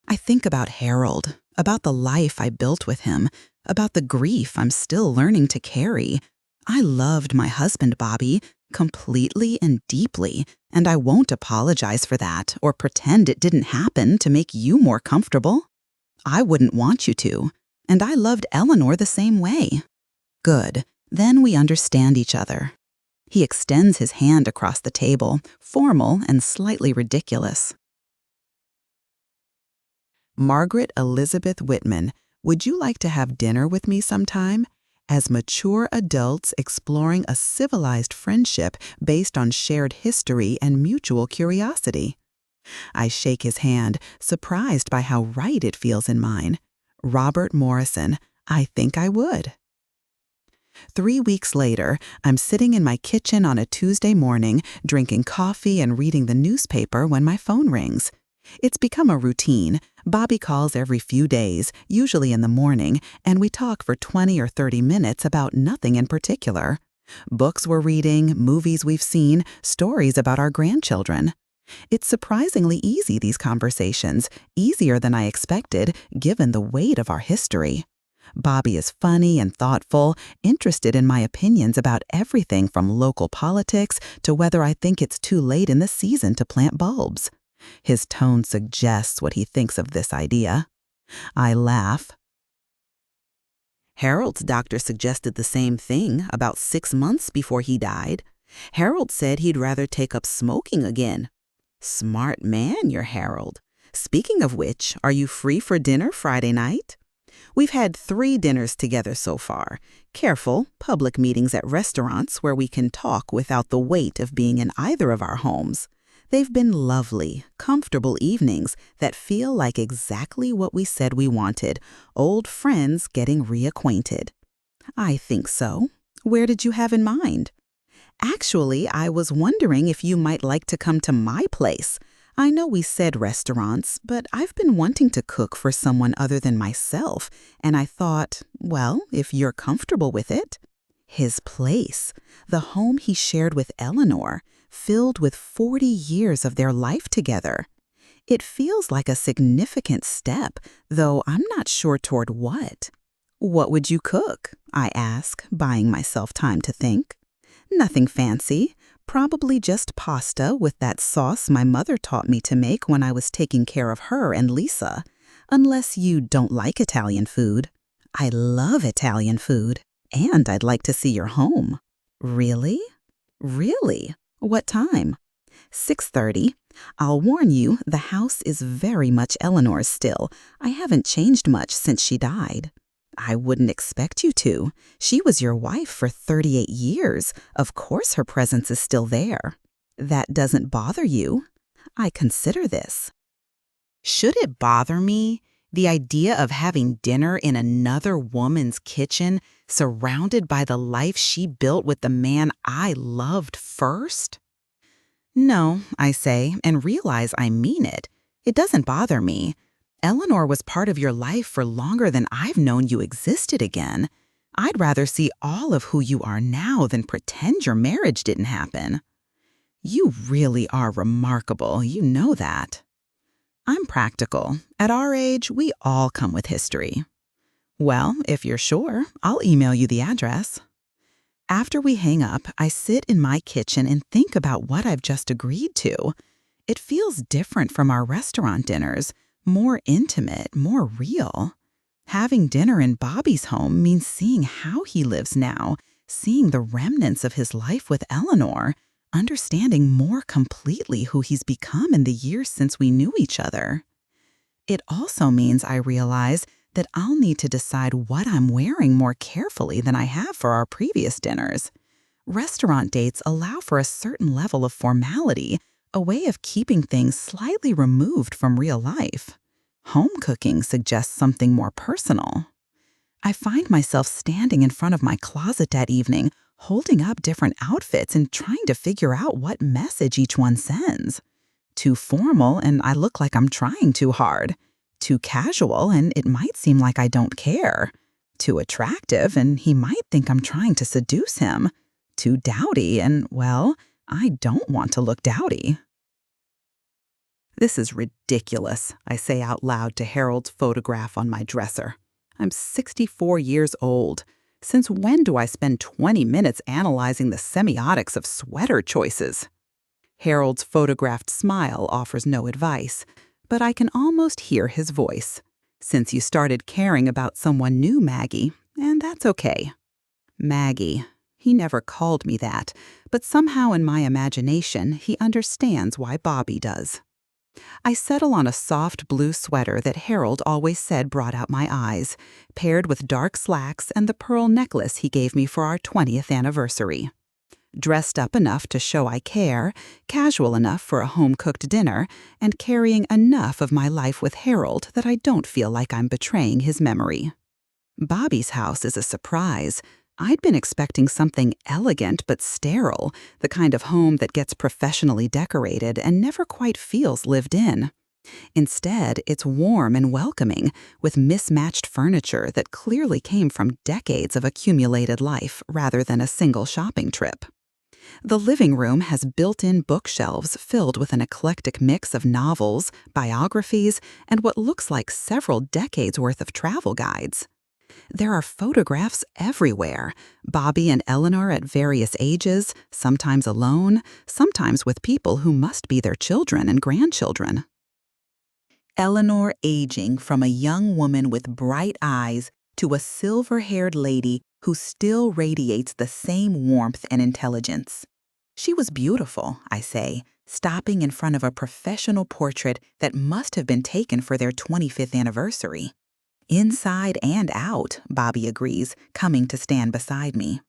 I think about Harold, about the life I built with him, about the grief I'm still learning to carry. I loved my husband, Bobby, completely and deeply, and I won't apologize for that or pretend it didn't happen to make you more comfortable. I wouldn't want you to, and I loved Eleanor the same way. Good. Then we understand each other. He extends his hand across the table, formal and slightly ridiculous. "Margaret Elizabeth Whitman, would you like to have dinner with me sometime? as mature adults exploring a civilized friendship based on shared history and mutual curiosity. I shake his hand, surprised by how right it feels in mine. Robert Morrison, I think I would. 3 weeks later, I'm sitting in my kitchen on a Tuesday morning, drinking coffee and reading the newspaper when my phone rings. It's become a routine. Bobby calls every few days, usually in the morning, and we talk for 20 or 30 minutes about nothing in particular. Books we're reading, movies we've seen, stories about our grandchildren. It's surprisingly easy, these conversations, easier than I expected, given the weight of our history. Bobby is funny and thoughtful, interested in my opinions about everything from local politics to whether I think it's too late in the season to plant bulbs. His tone suggests what he thinks of this idea. I laugh. Harold's doctor suggested the same thing about 6 months before he died. Harold said he'd rather take up smoking again. Smart man, your Harold. Speaking of which, are you free for dinner Friday night? We've had 3 dinners together so far. Careful, public meetings at restaurants where we can talk without the weight of being in either of our homes. They've been lovely, comfortable evenings that feel like exactly what we said we wanted, old friends getting reacquainted. I think so. Where did you have in mind? Actually, I was wondering if you might like to come to my place. I know we said restaurants, but I've been wanting to cook for someone other than myself, and I thought, well, if you're comfortable with it. His place, the home he shared with Eleanor, filled with 40 years of their life together. It feels like a significant step, though I'm not sure toward what. What would you cook? I ask, buying myself time to think. Nothing fancy. Probably just pasta with that sauce my mother taught me to make when I was taking care of her and Lisa. Unless you don't like Italian food. I love Italian food, and I'd like to see your home. Really? Really? What time? 6:30. I'll warn you, the house is very much Eleanor's still. I haven't changed much since she died. I wouldn't expect you to. She was your wife for 38 years. Of course her presence is still there. That doesn't bother you. I consider this. Should it bother me? The idea of having dinner in another woman's kitchen, surrounded by the life she built with the man I loved first? No, I say, and realize I mean it. It doesn't bother me. Eleanor was part of your life for longer than I've known you existed again. I'd rather see all of who you are now than pretend your marriage didn't happen. You really are remarkable, you know that. I'm practical. At our age, we all come with history. Well, if you're sure, I'll email you the address. After we hang up, I sit in my kitchen and think about what I've just agreed to. It feels different from our restaurant dinners. More intimate, more real. Having dinner in Bobby's home means seeing how he lives now, seeing the remnants of his life with Eleanor, understanding more completely who he's become in the years since we knew each other. It also means I realize that I'll need to decide what I'm wearing more carefully than I have for our previous dinners. Restaurant dates allow for a certain level of formality, a way of keeping things slightly removed from real life. Home cooking suggests something more personal. I find myself standing in front of my closet that evening, holding up different outfits and trying to figure out what message each one sends. Too formal, and I look like I'm trying too hard. Too casual, and it might seem like I don't care. Too attractive, and he might think I'm trying to seduce him. Too dowdy, and, well, I don't want to look dowdy. This is ridiculous, I say out loud to Harold's photograph on my dresser. I'm 64 years old. Since when do I spend 20 minutes analyzing the semiotics of sweater choices? Harold's photographed smile offers no advice, but I can almost hear his voice. Since you started caring about someone new, Maggie, and that's okay. Maggie. He never called me that, but somehow in my imagination, he understands why Bobby does. I settle on a soft blue sweater that Harold always said brought out my eyes, paired with dark slacks and the pearl necklace he gave me for our 20th anniversary. Dressed up enough to show I care, casual enough for a home-cooked dinner, and carrying enough of my life with Harold that I don't feel like I'm betraying his memory. Bobby's house is a surprise. I'd been expecting something elegant but sterile, the kind of home that gets professionally decorated and never quite feels lived in. Instead, it's warm and welcoming, with mismatched furniture that clearly came from decades of accumulated life rather than a single shopping trip. The living room has built-in bookshelves filled with an eclectic mix of novels, biographies, and what looks like several decades' worth of travel guides. There are photographs everywhere, Bobby and Eleanor at various ages, sometimes alone, sometimes with people who must be their children and grandchildren. Eleanor aging from a young woman with bright eyes to a silver-haired lady who still radiates the same warmth and intelligence. She was beautiful, I say, stopping in front of a professional portrait that must have been taken for their 25th anniversary. Inside and out, Bobby agrees, coming to stand beside me.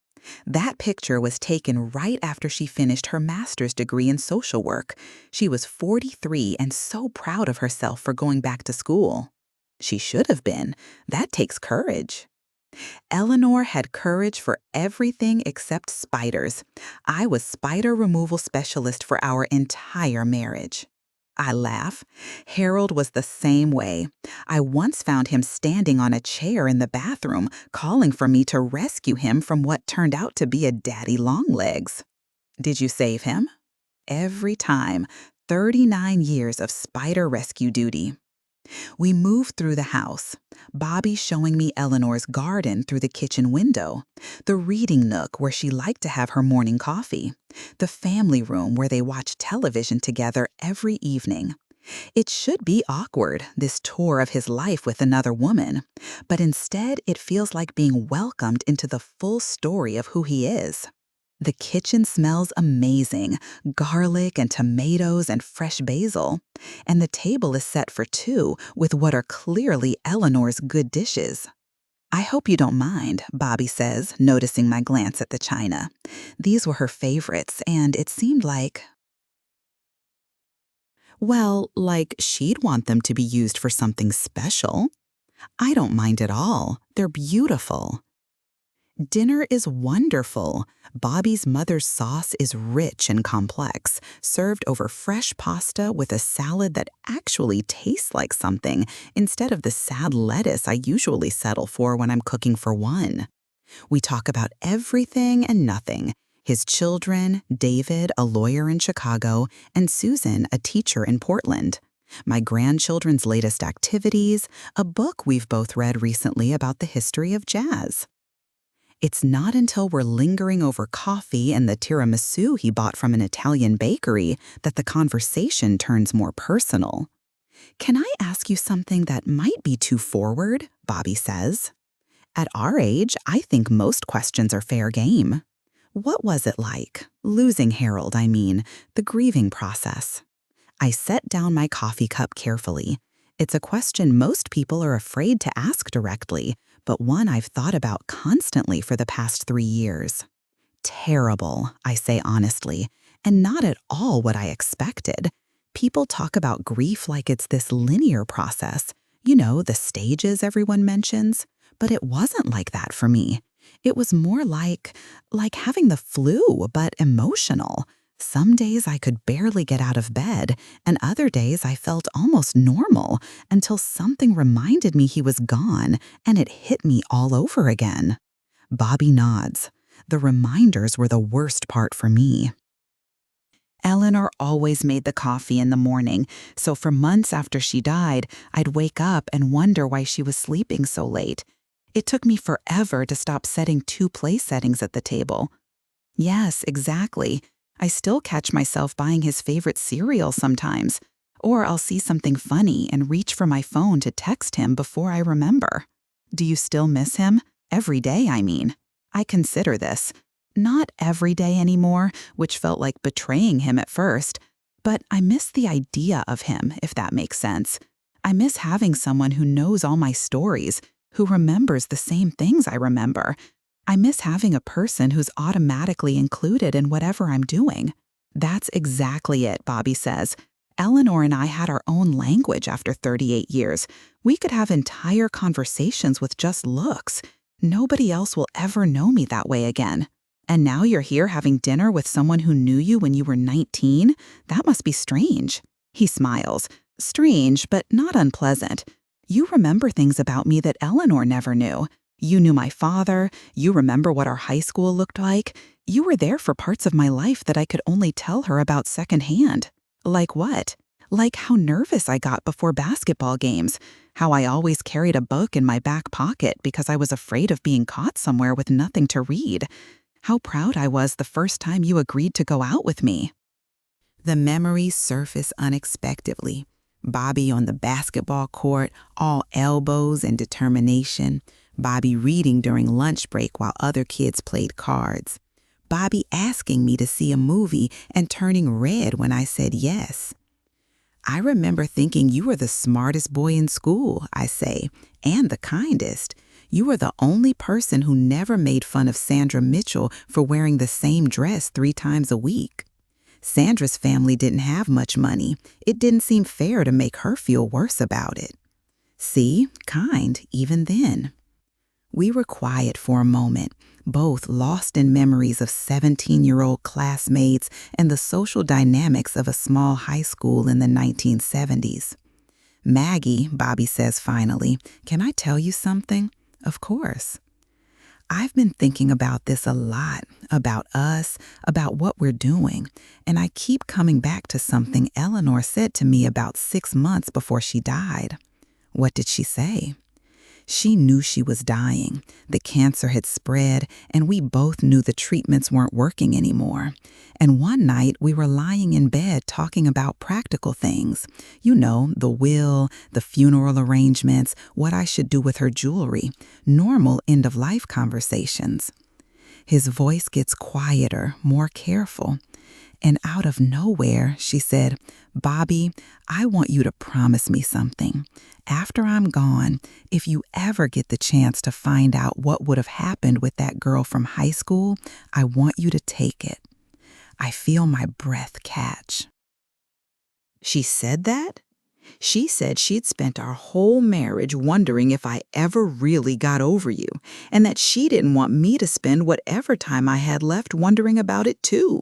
That picture was taken right after she finished her master's degree in social work. She was 43 and so proud of herself for going back to school. She should have been. That takes courage. Eleanor had courage for everything except spiders. I was spider removal specialist for our entire marriage. I laugh. Harold was the same way. I once found him standing on a chair in the bathroom, calling for me to rescue him from what turned out to be a daddy longlegs. Did you save him? Every time. 39 years of spider rescue duty. We moved through the house, Bobby showing me Eleanor's garden through the kitchen window, the reading nook where she liked to have her morning coffee, the family room where they watched television together every evening. It should be awkward, this tour of his life with another woman, but instead it feels like being welcomed into the full story of who he is. The kitchen smells amazing, garlic and tomatoes and fresh basil. And the table is set for two with what are clearly Eleanor's good dishes. I hope you don't mind, Bobby says, noticing my glance at the china. These were her favorites, and it seemed like... Well, like she'd want them to be used for something special. I don't mind at all. They're beautiful. Dinner is wonderful. Bobby's mother's sauce is rich and complex, served over fresh pasta with a salad that actually tastes like something instead of the sad lettuce I usually settle for when I'm cooking for one. We talk about everything and nothing. His children, David, a lawyer in Chicago, and Susan, a teacher in Portland. My grandchildren's latest activities, a book we've both read recently about the history of jazz. It's not until we're lingering over coffee and the tiramisu he bought from an Italian bakery that the conversation turns more personal. "Can I ask you something that might be too forward?" Bobby says. At our age, I think most questions are fair game. What was it like? Losing Harold, I mean, the grieving process. I set down my coffee cup carefully. It's a question most people are afraid to ask directly, but one I've thought about constantly for the past 3 years. Terrible, I say honestly, and not at all what I expected. People talk about grief like it's this linear process, the stages everyone mentions, but it wasn't like that for me. It was more like having the flu, but emotional. Some days I could barely get out of bed, and other days I felt almost normal until something reminded me he was gone, and it hit me all over again. Bobby nods. The reminders were the worst part for me. Eleanor always made the coffee in the morning, so for months after she died, I'd wake up and wonder why she was sleeping so late. It took me forever to stop setting 2 place settings at the table. Yes, exactly. I still catch myself buying his favorite cereal sometimes, or I'll see something funny and reach for my phone to text him before I remember. Do you still miss him? Every day, I mean. I consider this. Not every day anymore, which felt like betraying him at first, But I miss the idea of him, if that makes sense. I miss having someone who knows all my stories, who remembers the same things I remember. I miss having a person who's automatically included in whatever I'm doing. That's exactly it, Bobby says. Eleanor and I had our own language after 38 years. We could have entire conversations with just looks. Nobody else will ever know me that way again. And now you're here having dinner with someone who knew you when you were 19? That must be strange. He smiles. Strange, but not unpleasant. You remember things about me that Eleanor never knew. You knew my father. You remember what our high school looked like. You were there for parts of my life that I could only tell her about secondhand. Like what? Like how nervous I got before basketball games, how I always carried a book in my back pocket because I was afraid of being caught somewhere with nothing to read, how proud I was the first time you agreed to go out with me. The memories surface unexpectedly. Bobby on the basketball court, all elbows and determination. Bobby reading during lunch break while other kids played cards. Bobby asking me to see a movie and turning red when I said yes. I remember thinking you were the smartest boy in school, I say, and the kindest. You were the only person who never made fun of Sandra Mitchell for wearing the same dress 3 times a week. Sandra's family didn't have much money. It didn't seem fair to make her feel worse about it. See, kind, even then. We were quiet for a moment, both lost in memories of 17-year-old classmates and the social dynamics of a small high school in the 1970s. Maggie, Bobby says finally, can I tell you something? Of course. I've been thinking about this a lot, about us, about what we're doing, and I keep coming back to something Eleanor said to me about 6 months before she died. What did she say? She knew she was dying. The cancer had spread, and we both knew the treatments weren't working anymore. And one night, we were lying in bed talking about practical things. You know, the will, the funeral arrangements, what I should do with her jewelry. Normal end-of-life conversations. His voice gets quieter, more careful. And out of nowhere, she said, Bobby, I want you to promise me something. After I'm gone, if you ever get the chance to find out what would have happened with that girl from high school, I want you to take it. I feel my breath catch. She said that? She said she'd spent our whole marriage wondering if I ever really got over you, and that she didn't want me to spend whatever time I had left wondering about it too.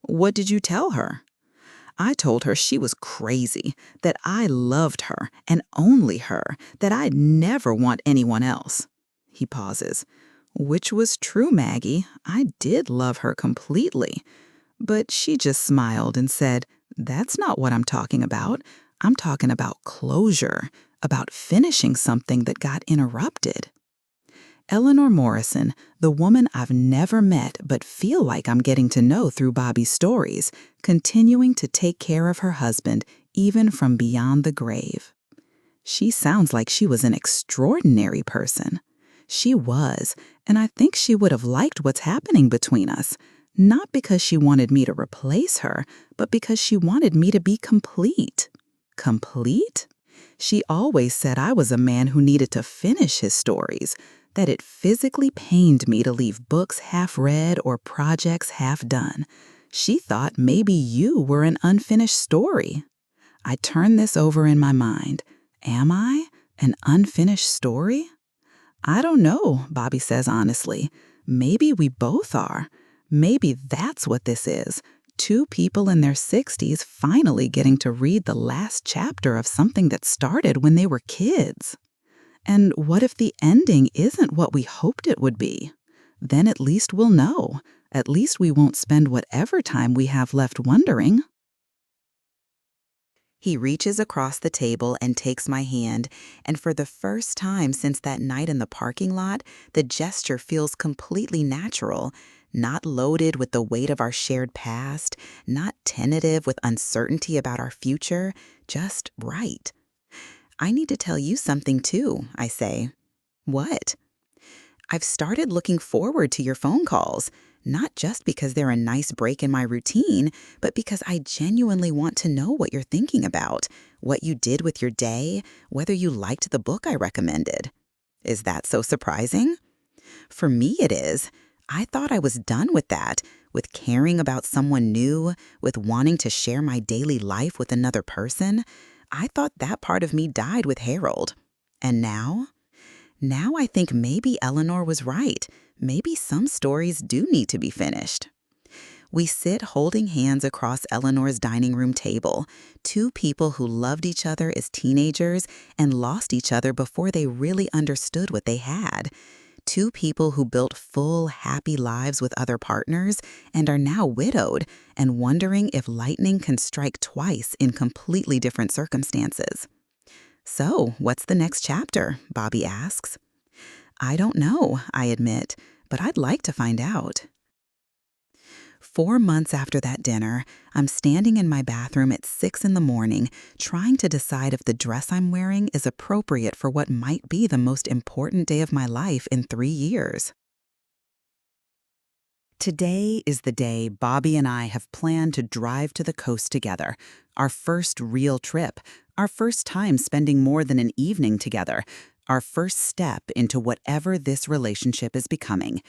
What did you tell her? I told her she was crazy, that I loved her and only her, that I'd never want anyone else. He pauses. Which was true, Maggie. I did love her completely. But she just smiled and said, that's not what I'm talking about. I'm talking about closure, about finishing something that got interrupted. Eleanor Morrison, the woman I've never met but feel like I'm getting to know through Bobby's stories, continuing to take care of her husband even from beyond the grave. She sounds like she was an extraordinary person. She was, and I think she would have liked what's happening between us, not because she wanted me to replace her, but because she wanted me to be complete. Complete? She always said I was a man who needed to finish his stories, that it physically pained me to leave books half read or projects half done. She thought maybe you were an unfinished story. I turned this over in my mind. Am I an unfinished story? I don't know, Bobby says honestly. Maybe we both are. Maybe that's what this is. 2 people in their 60s finally getting to read the last chapter of something that started when they were kids. And what if the ending isn't what we hoped it would be? Then at least we'll know. At least we won't spend whatever time we have left wondering. He reaches across the table and takes my hand, and for the first time since that night in the parking lot, the gesture feels completely natural, not loaded with the weight of our shared past, not tentative with uncertainty about our future, just right. I need to tell you something too, I say. What? I've started looking forward to your phone calls, not just because they're a nice break in my routine, but because I genuinely want to know what you're thinking about, what you did with your day, whether you liked the book I recommended. Is that so surprising? For me, it is. I thought I was done with that, with caring about someone new, with wanting to share my daily life with another person. I thought that part of me died with Harold. And now? Now I think maybe Eleanor was right. Maybe some stories do need to be finished. We sit holding hands across Eleanor's dining room table, two people who loved each other as teenagers and lost each other before they really understood what they had. Two people who built full, happy lives with other partners and are now widowed and wondering if lightning can strike twice in completely different circumstances. "So, what's the next chapter?" Bobby asks. "I don't know," I admit, "but I'd like to find out." 4 months after that dinner, I'm standing in my bathroom at 6 in the morning, trying to decide if the dress I'm wearing is appropriate for what might be the most important day of my life in 3 years. Today is the day Bobby and I have planned to drive to the coast together. Our first real trip, our first time spending more than an evening together, our first step into whatever this relationship is becoming.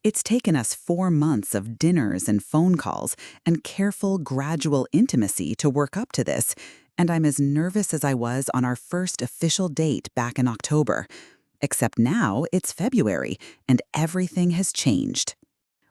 It's taken us 4 months of dinners and phone calls and careful, gradual intimacy to work up to this, and I'm as nervous as I was on our first official date back in October. Except now it's February, and everything has changed.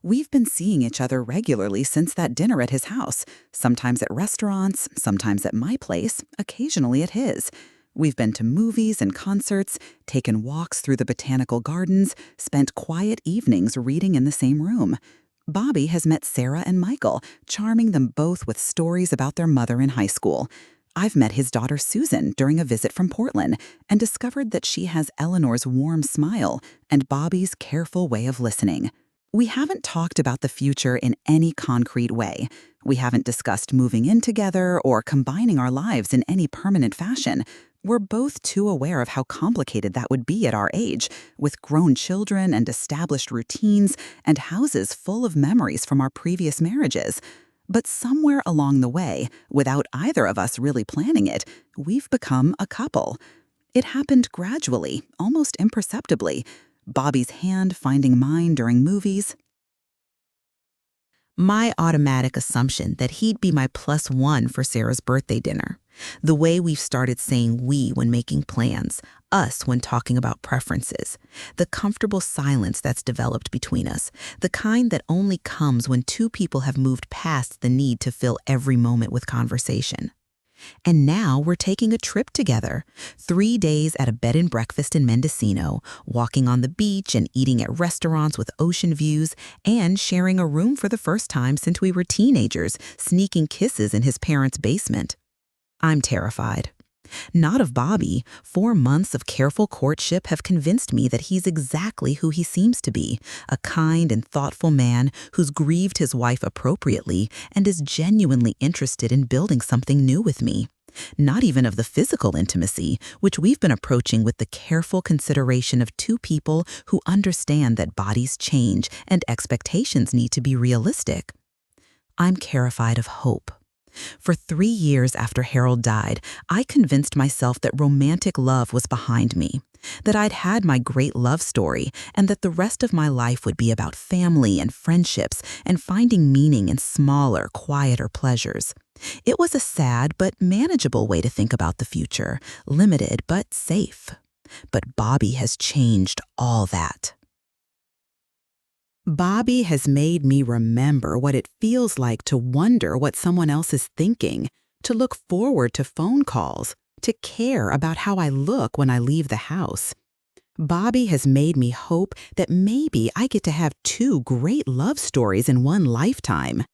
We've been seeing each other regularly since that dinner at his house, sometimes at restaurants, sometimes at my place, occasionally at his. We've been to movies and concerts, taken walks through the botanical gardens, spent quiet evenings reading in the same room. Bobby has met Sarah and Michael, charming them both with stories about their mother in high school. I've met his daughter Susan during a visit from Portland and discovered that she has Eleanor's warm smile and Bobby's careful way of listening. We haven't talked about the future in any concrete way. We haven't discussed moving in together or combining our lives in any permanent fashion. We're both too aware of how complicated that would be at our age, with grown children and established routines and houses full of memories from our previous marriages. But somewhere along the way, without either of us really planning it, we've become a couple. It happened gradually, almost imperceptibly. Bobby's hand finding mine during movies. My automatic assumption that he'd be my +1 for Sarah's birthday dinner. The way we've started saying we when making plans, us when talking about preferences. The comfortable silence that's developed between us. The kind that only comes when two people have moved past the need to fill every moment with conversation. And now we're taking a trip together. 3 days at a bed and breakfast in Mendocino, walking on the beach and eating at restaurants with ocean views, and sharing a room for the first time since we were teenagers, sneaking kisses in his parents' basement. I'm terrified. Not of Bobby. 4 months of careful courtship have convinced me that he's exactly who he seems to be, a kind and thoughtful man who's grieved his wife appropriately and is genuinely interested in building something new with me. Not even of the physical intimacy, which we've been approaching with the careful consideration of two people who understand that bodies change and expectations need to be realistic. I'm terrified of hope. For 3 years after Harold died, I convinced myself that romantic love was behind me, that I'd had my great love story, and that the rest of my life would be about family and friendships and finding meaning in smaller, quieter pleasures. It was a sad but manageable way to think about the future, limited but safe. But Bobby has changed all that. Bobby has made me remember what it feels like to wonder what someone else is thinking, to look forward to phone calls, to care about how I look when I leave the house. Bobby has made me hope that maybe I get to have 2 great love stories in one lifetime.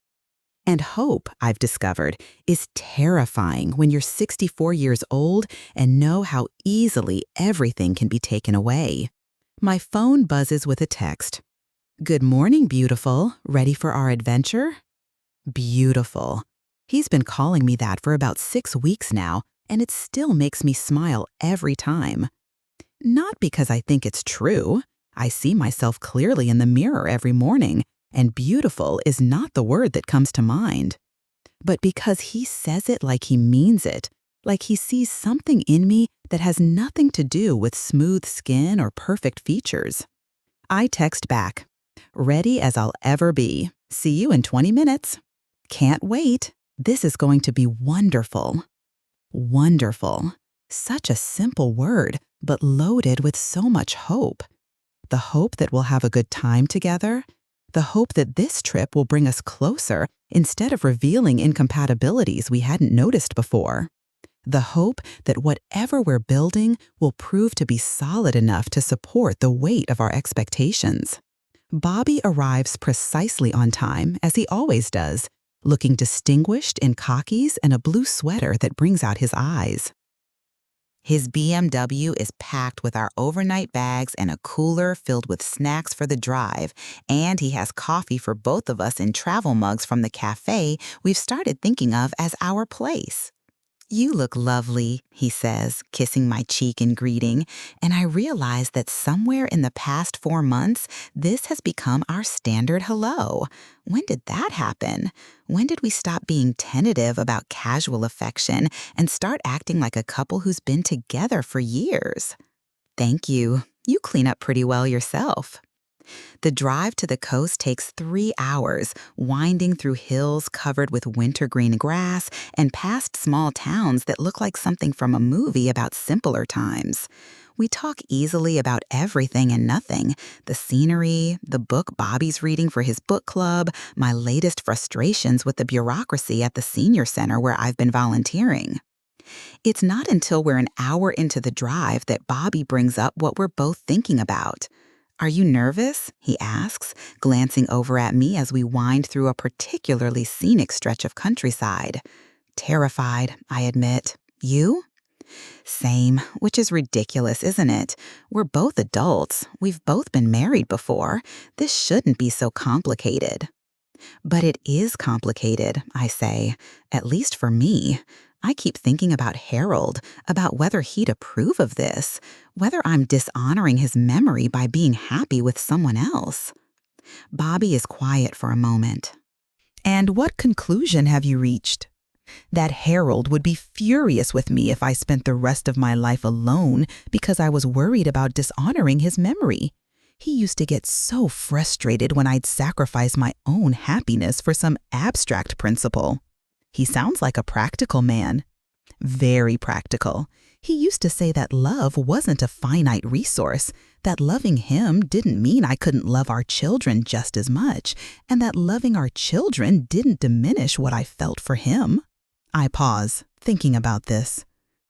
And hope, I've discovered, is terrifying when you're 64 years old and know how easily everything can be taken away. My phone buzzes with a text. "Good morning, beautiful. Ready for our adventure?" Beautiful. He's been calling me that for about 6 weeks now, and it still makes me smile every time. Not because I think it's true, I see myself clearly in the mirror every morning, and beautiful is not the word that comes to mind. But because he says it like he means it, like he sees something in me that has nothing to do with smooth skin or perfect features. I text back, ready as I'll ever be. See you in 20 minutes. Can't wait. This is going to be wonderful. Wonderful. Such a simple word, but loaded with so much hope. The hope that we'll have a good time together. The hope that this trip will bring us closer instead of revealing incompatibilities we hadn't noticed before. The hope that whatever we're building will prove to be solid enough to support the weight of our expectations. Bobby arrives precisely on time, as he always does, looking distinguished in khakis and a blue sweater that brings out his eyes. His BMW is packed with our overnight bags and a cooler filled with snacks for the drive, and he has coffee for both of us in travel mugs from the cafe we've started thinking of as our place. You look lovely, he says, kissing my cheek in greeting, and I realize that somewhere in the past 4 months, this has become our standard hello. When did that happen? When did we stop being tentative about casual affection and start acting like a couple who's been together for years? Thank you. You clean up pretty well yourself. The drive to the coast takes 3 hours, winding through hills covered with wintergreen grass and past small towns that look like something from a movie about simpler times. We talk easily about everything and nothing, the scenery, the book Bobby's reading for his book club, my latest frustrations with the bureaucracy at the senior center where I've been volunteering. It's not until we're an hour into the drive that Bobby brings up what we're both thinking about. Are you nervous? He asks, glancing over at me as we wind through a particularly scenic stretch of countryside. Terrified, I admit. You? Same, which is ridiculous, isn't it? We're both adults. We've both been married before. This shouldn't be so complicated. But it is complicated, I say, at least for me. I keep thinking about Harold, about whether he'd approve of this, whether I'm dishonoring his memory by being happy with someone else. Bobby is quiet for a moment. And what conclusion have you reached? That Harold would be furious with me if I spent the rest of my life alone because I was worried about dishonoring his memory. He used to get so frustrated when I'd sacrifice my own happiness for some abstract principle. He sounds like a practical man. Very practical. He used to say that love wasn't a finite resource, that loving him didn't mean I couldn't love our children just as much, and that loving our children didn't diminish what I felt for him. I pause, thinking about this.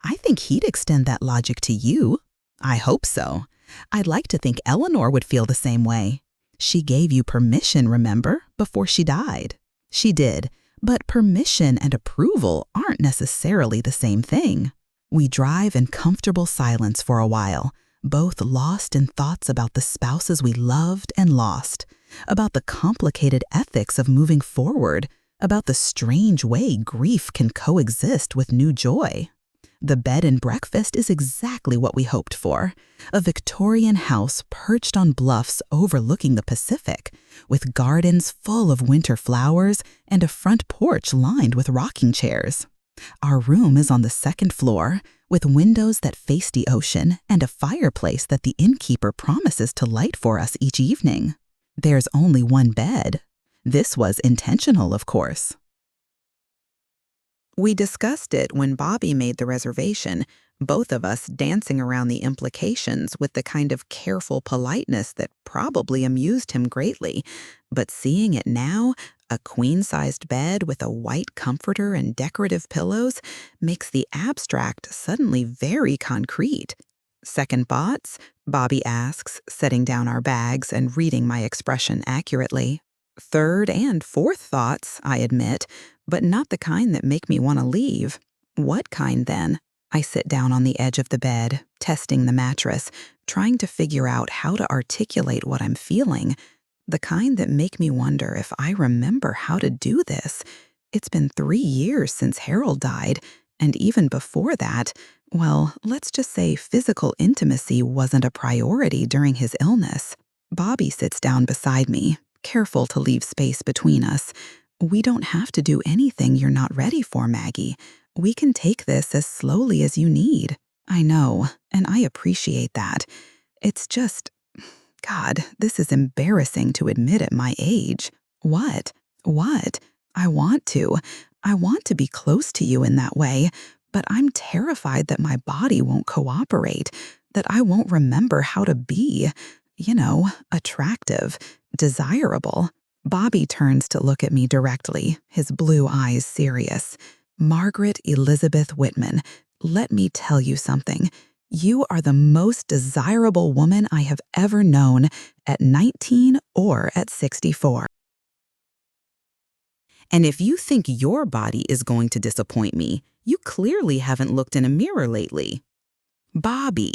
I think he'd extend that logic to you. I hope so. I'd like to think Eleanor would feel the same way. She gave you permission, remember, before she died. She did. But permission and approval aren't necessarily the same thing. We drive in comfortable silence for a while, both lost in thoughts about the spouses we loved and lost, about the complicated ethics of moving forward, about the strange way grief can coexist with new joy. The bed and breakfast is exactly what we hoped for. A Victorian house perched on bluffs overlooking the Pacific, with gardens full of winter flowers and a front porch lined with rocking chairs. Our room is on the 2nd floor, with windows that face the ocean and a fireplace that the innkeeper promises to light for us each evening. There's only one bed. This was intentional, of course. We discussed it when Bobby made the reservation, both of us dancing around the implications with the kind of careful politeness that probably amused him greatly. But seeing it now, a queen-sized bed with a white comforter and decorative pillows, makes the abstract suddenly very concrete. Second thoughts? Bobby asks, setting down our bags and reading my expression accurately. Third and fourth thoughts, I admit, but not the kind that make me want to leave. What kind, then? I sit down on the edge of the bed, testing the mattress, trying to figure out how to articulate what I'm feeling. The kind that make me wonder if I remember how to do this. It's been 3 years since Harold died, And even before that, well, let's just say physical intimacy wasn't a priority during his illness. Bobby sits down beside me, careful to leave space between us. We don't have to do anything you're not ready for, Maggie. We can take this as slowly as you need. I know, and I appreciate that. It's just, God, this is embarrassing to admit at my age. What? What? I want to. I want to be close to you in that way, but I'm terrified that my body won't cooperate, that I won't remember how to be, attractive, desirable. Bobby turns to look at me directly, his blue eyes serious. Margaret Elizabeth Whitman, let me tell you something. You are the most desirable woman I have ever known at 19 or at 64. And if you think your body is going to disappoint me, you clearly haven't looked in a mirror lately. Bobby,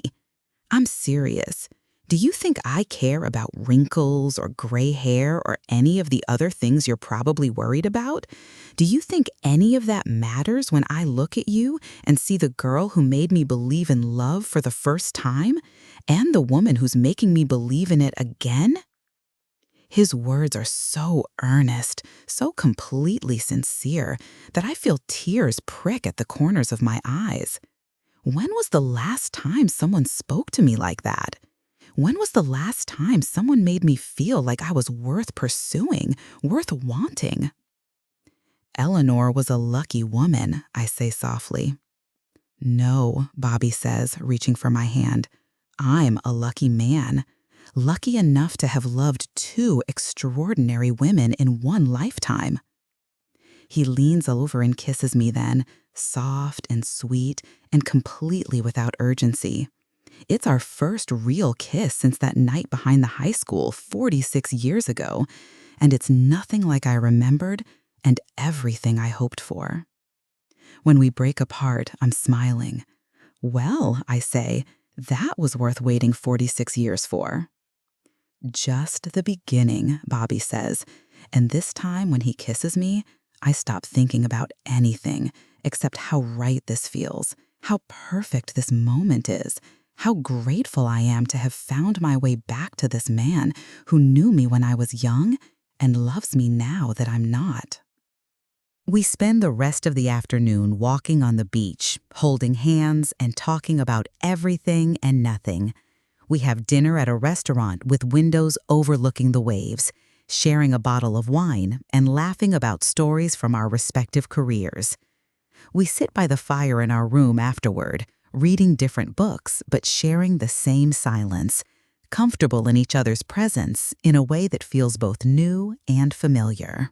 I'm serious. Do you think I care about wrinkles or gray hair or any of the other things you're probably worried about? Do you think any of that matters when I look at you and see the girl who made me believe in love for the first time and the woman who's making me believe in it again? His words are so earnest, so completely sincere, that I feel tears prick at the corners of my eyes. When was the last time someone spoke to me like that? When was the last time someone made me feel like I was worth pursuing, worth wanting? Eleanor was a lucky woman, I say softly. No, Bobby says, reaching for my hand. I'm a lucky man. Lucky enough to have loved two extraordinary women in one lifetime. He leans over and kisses me then, soft and sweet and completely without urgency. It's our first real kiss since that night behind the high school 46 years ago, and it's nothing like I remembered and everything I hoped for. When we break apart, I'm smiling. Well, I say, that was worth waiting 46 years for. Just the beginning, Bobby says, and this time when he kisses me, I stop thinking about anything except how right this feels, how perfect this moment is, how grateful I am to have found my way back to this man who knew me when I was young and loves me now that I'm not. We spend the rest of the afternoon walking on the beach, holding hands and talking about everything and nothing. We have dinner at a restaurant with windows overlooking the waves, sharing a bottle of wine and laughing about stories from our respective careers. We sit by the fire in our room afterward, reading different books but sharing the same silence, comfortable in each other's presence in a way that feels both new and familiar.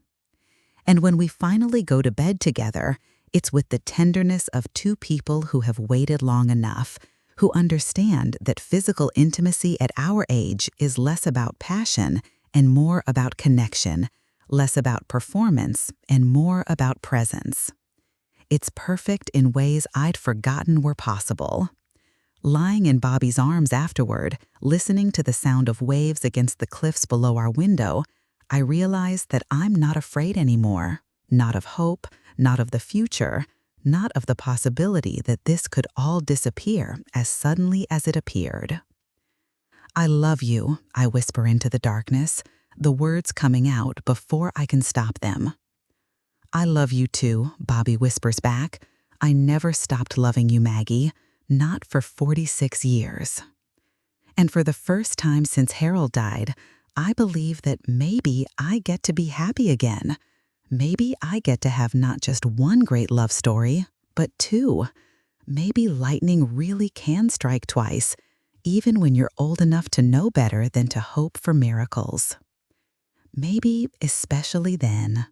And when we finally go to bed together, it's with the tenderness of two people who have waited long enough, who understand that physical intimacy at our age is less about passion and more about connection, less about performance and more about presence. It's perfect in ways I'd forgotten were possible. Lying in Bobby's arms afterward, listening to the sound of waves against the cliffs below our window, I realize that I'm not afraid anymore, not of hope, not of the future, not of the possibility that this could all disappear as suddenly as it appeared. I love you, I whisper into the darkness, the words coming out before I can stop them. I love you too, Bobby whispers back. I never stopped loving you, Maggie, not for 46 years. And for the first time since Harold died, I believe that maybe I get to be happy again. Maybe I get to have not just one great love story, but two. Maybe lightning really can strike twice, even when you're old enough to know better than to hope for miracles. Maybe especially then.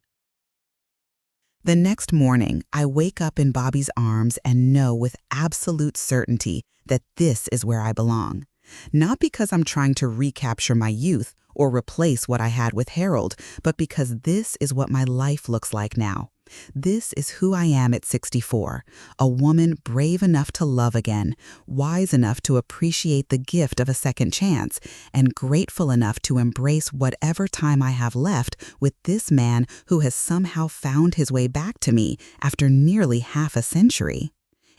The next morning, I wake up in Bobby's arms and know with absolute certainty that this is where I belong. Not because I'm trying to recapture my youth or replace what I had with Harold, but because this is what my life looks like now. This is who I am at 64, a woman brave enough to love again, wise enough to appreciate the gift of a second chance, and grateful enough to embrace whatever time I have left with this man who has somehow found his way back to me after nearly half a century.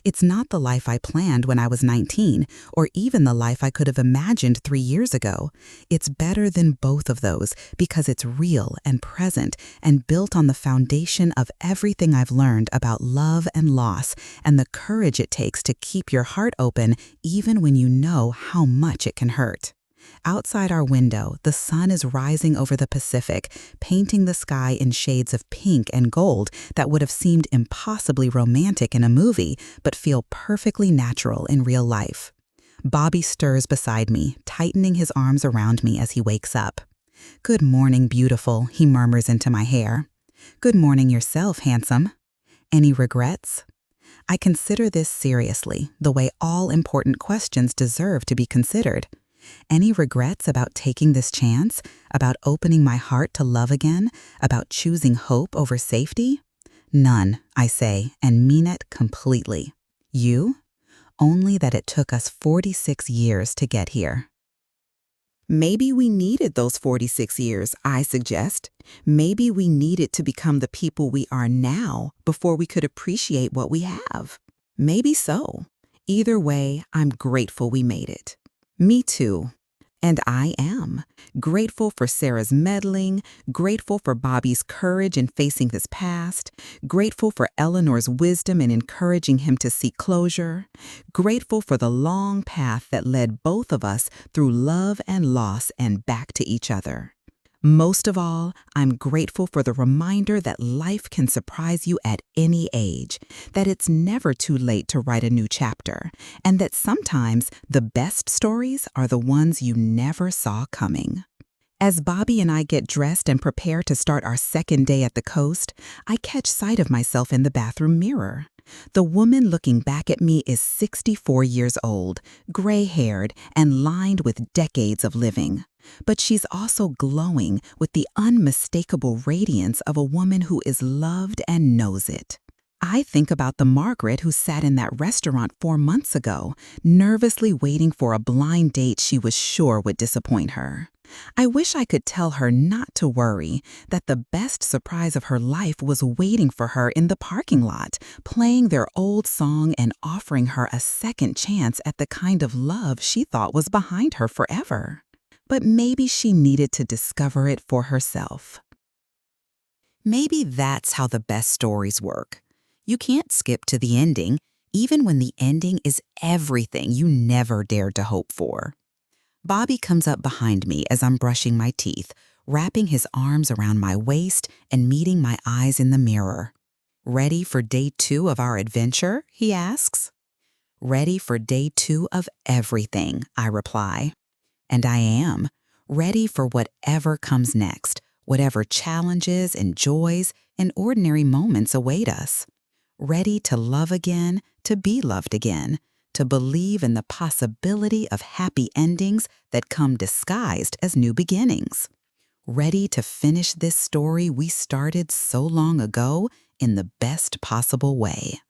It's not the life I planned when I was 19, or even the life I could have imagined 3 years ago. It's better than both of those because it's real and present and built on the foundation of everything I've learned about love and loss and the courage it takes to keep your heart open even when you know how much it can hurt. Outside our window, the sun is rising over the Pacific, painting the sky in shades of pink and gold that would have seemed impossibly romantic in a movie, but feel perfectly natural in real life. Bobby stirs beside me, tightening his arms around me as he wakes up. "Good morning, beautiful," he murmurs into my hair. "Good morning yourself, handsome." "Any regrets?" I consider this seriously, the way all important questions deserve to be considered. Any regrets about taking this chance, about opening my heart to love again, about choosing hope over safety? None, I say, and mean it completely. You? Only that it took us 46 years to get here. Maybe we needed those 46 years, I suggest. Maybe we needed to become the people we are now before we could appreciate what we have. Maybe so. Either way, I'm grateful we made it. Me too. And I am. Grateful for Sarah's meddling, grateful for Bobby's courage in facing his past, grateful for Eleanor's wisdom in encouraging him to seek closure, grateful for the long path that led both of us through love and loss and back to each other. Most of all, I'm grateful for the reminder that life can surprise you at any age, that it's never too late to write a new chapter, and that sometimes the best stories are the ones you never saw coming. As Bobby and I get dressed and prepare to start our second day at the coast, I catch sight of myself in the bathroom mirror. The woman looking back at me is 64 years old, gray-haired, and lined with decades of living. But she's also glowing with the unmistakable radiance of a woman who is loved and knows it. I think about the Margaret who sat in that restaurant 4 months ago, nervously waiting for a blind date she was sure would disappoint her. I wish I could tell her not to worry, that the best surprise of her life was waiting for her in the parking lot, playing their old song and offering her a second chance at the kind of love she thought was behind her forever. But maybe she needed to discover it for herself. Maybe that's how the best stories work. You can't skip to the ending, even when the ending is everything you never dared to hope for. Bobby comes up behind me as I'm brushing my teeth, wrapping his arms around my waist and meeting my eyes in the mirror. "Ready for day 2 of our adventure?" he asks. "Ready for day 2 of everything," I reply. And I am, ready for whatever comes next, whatever challenges and joys and ordinary moments await us. Ready to love again, to be loved again, to believe in the possibility of happy endings that come disguised as new beginnings. Ready to finish this story we started so long ago in the best possible way.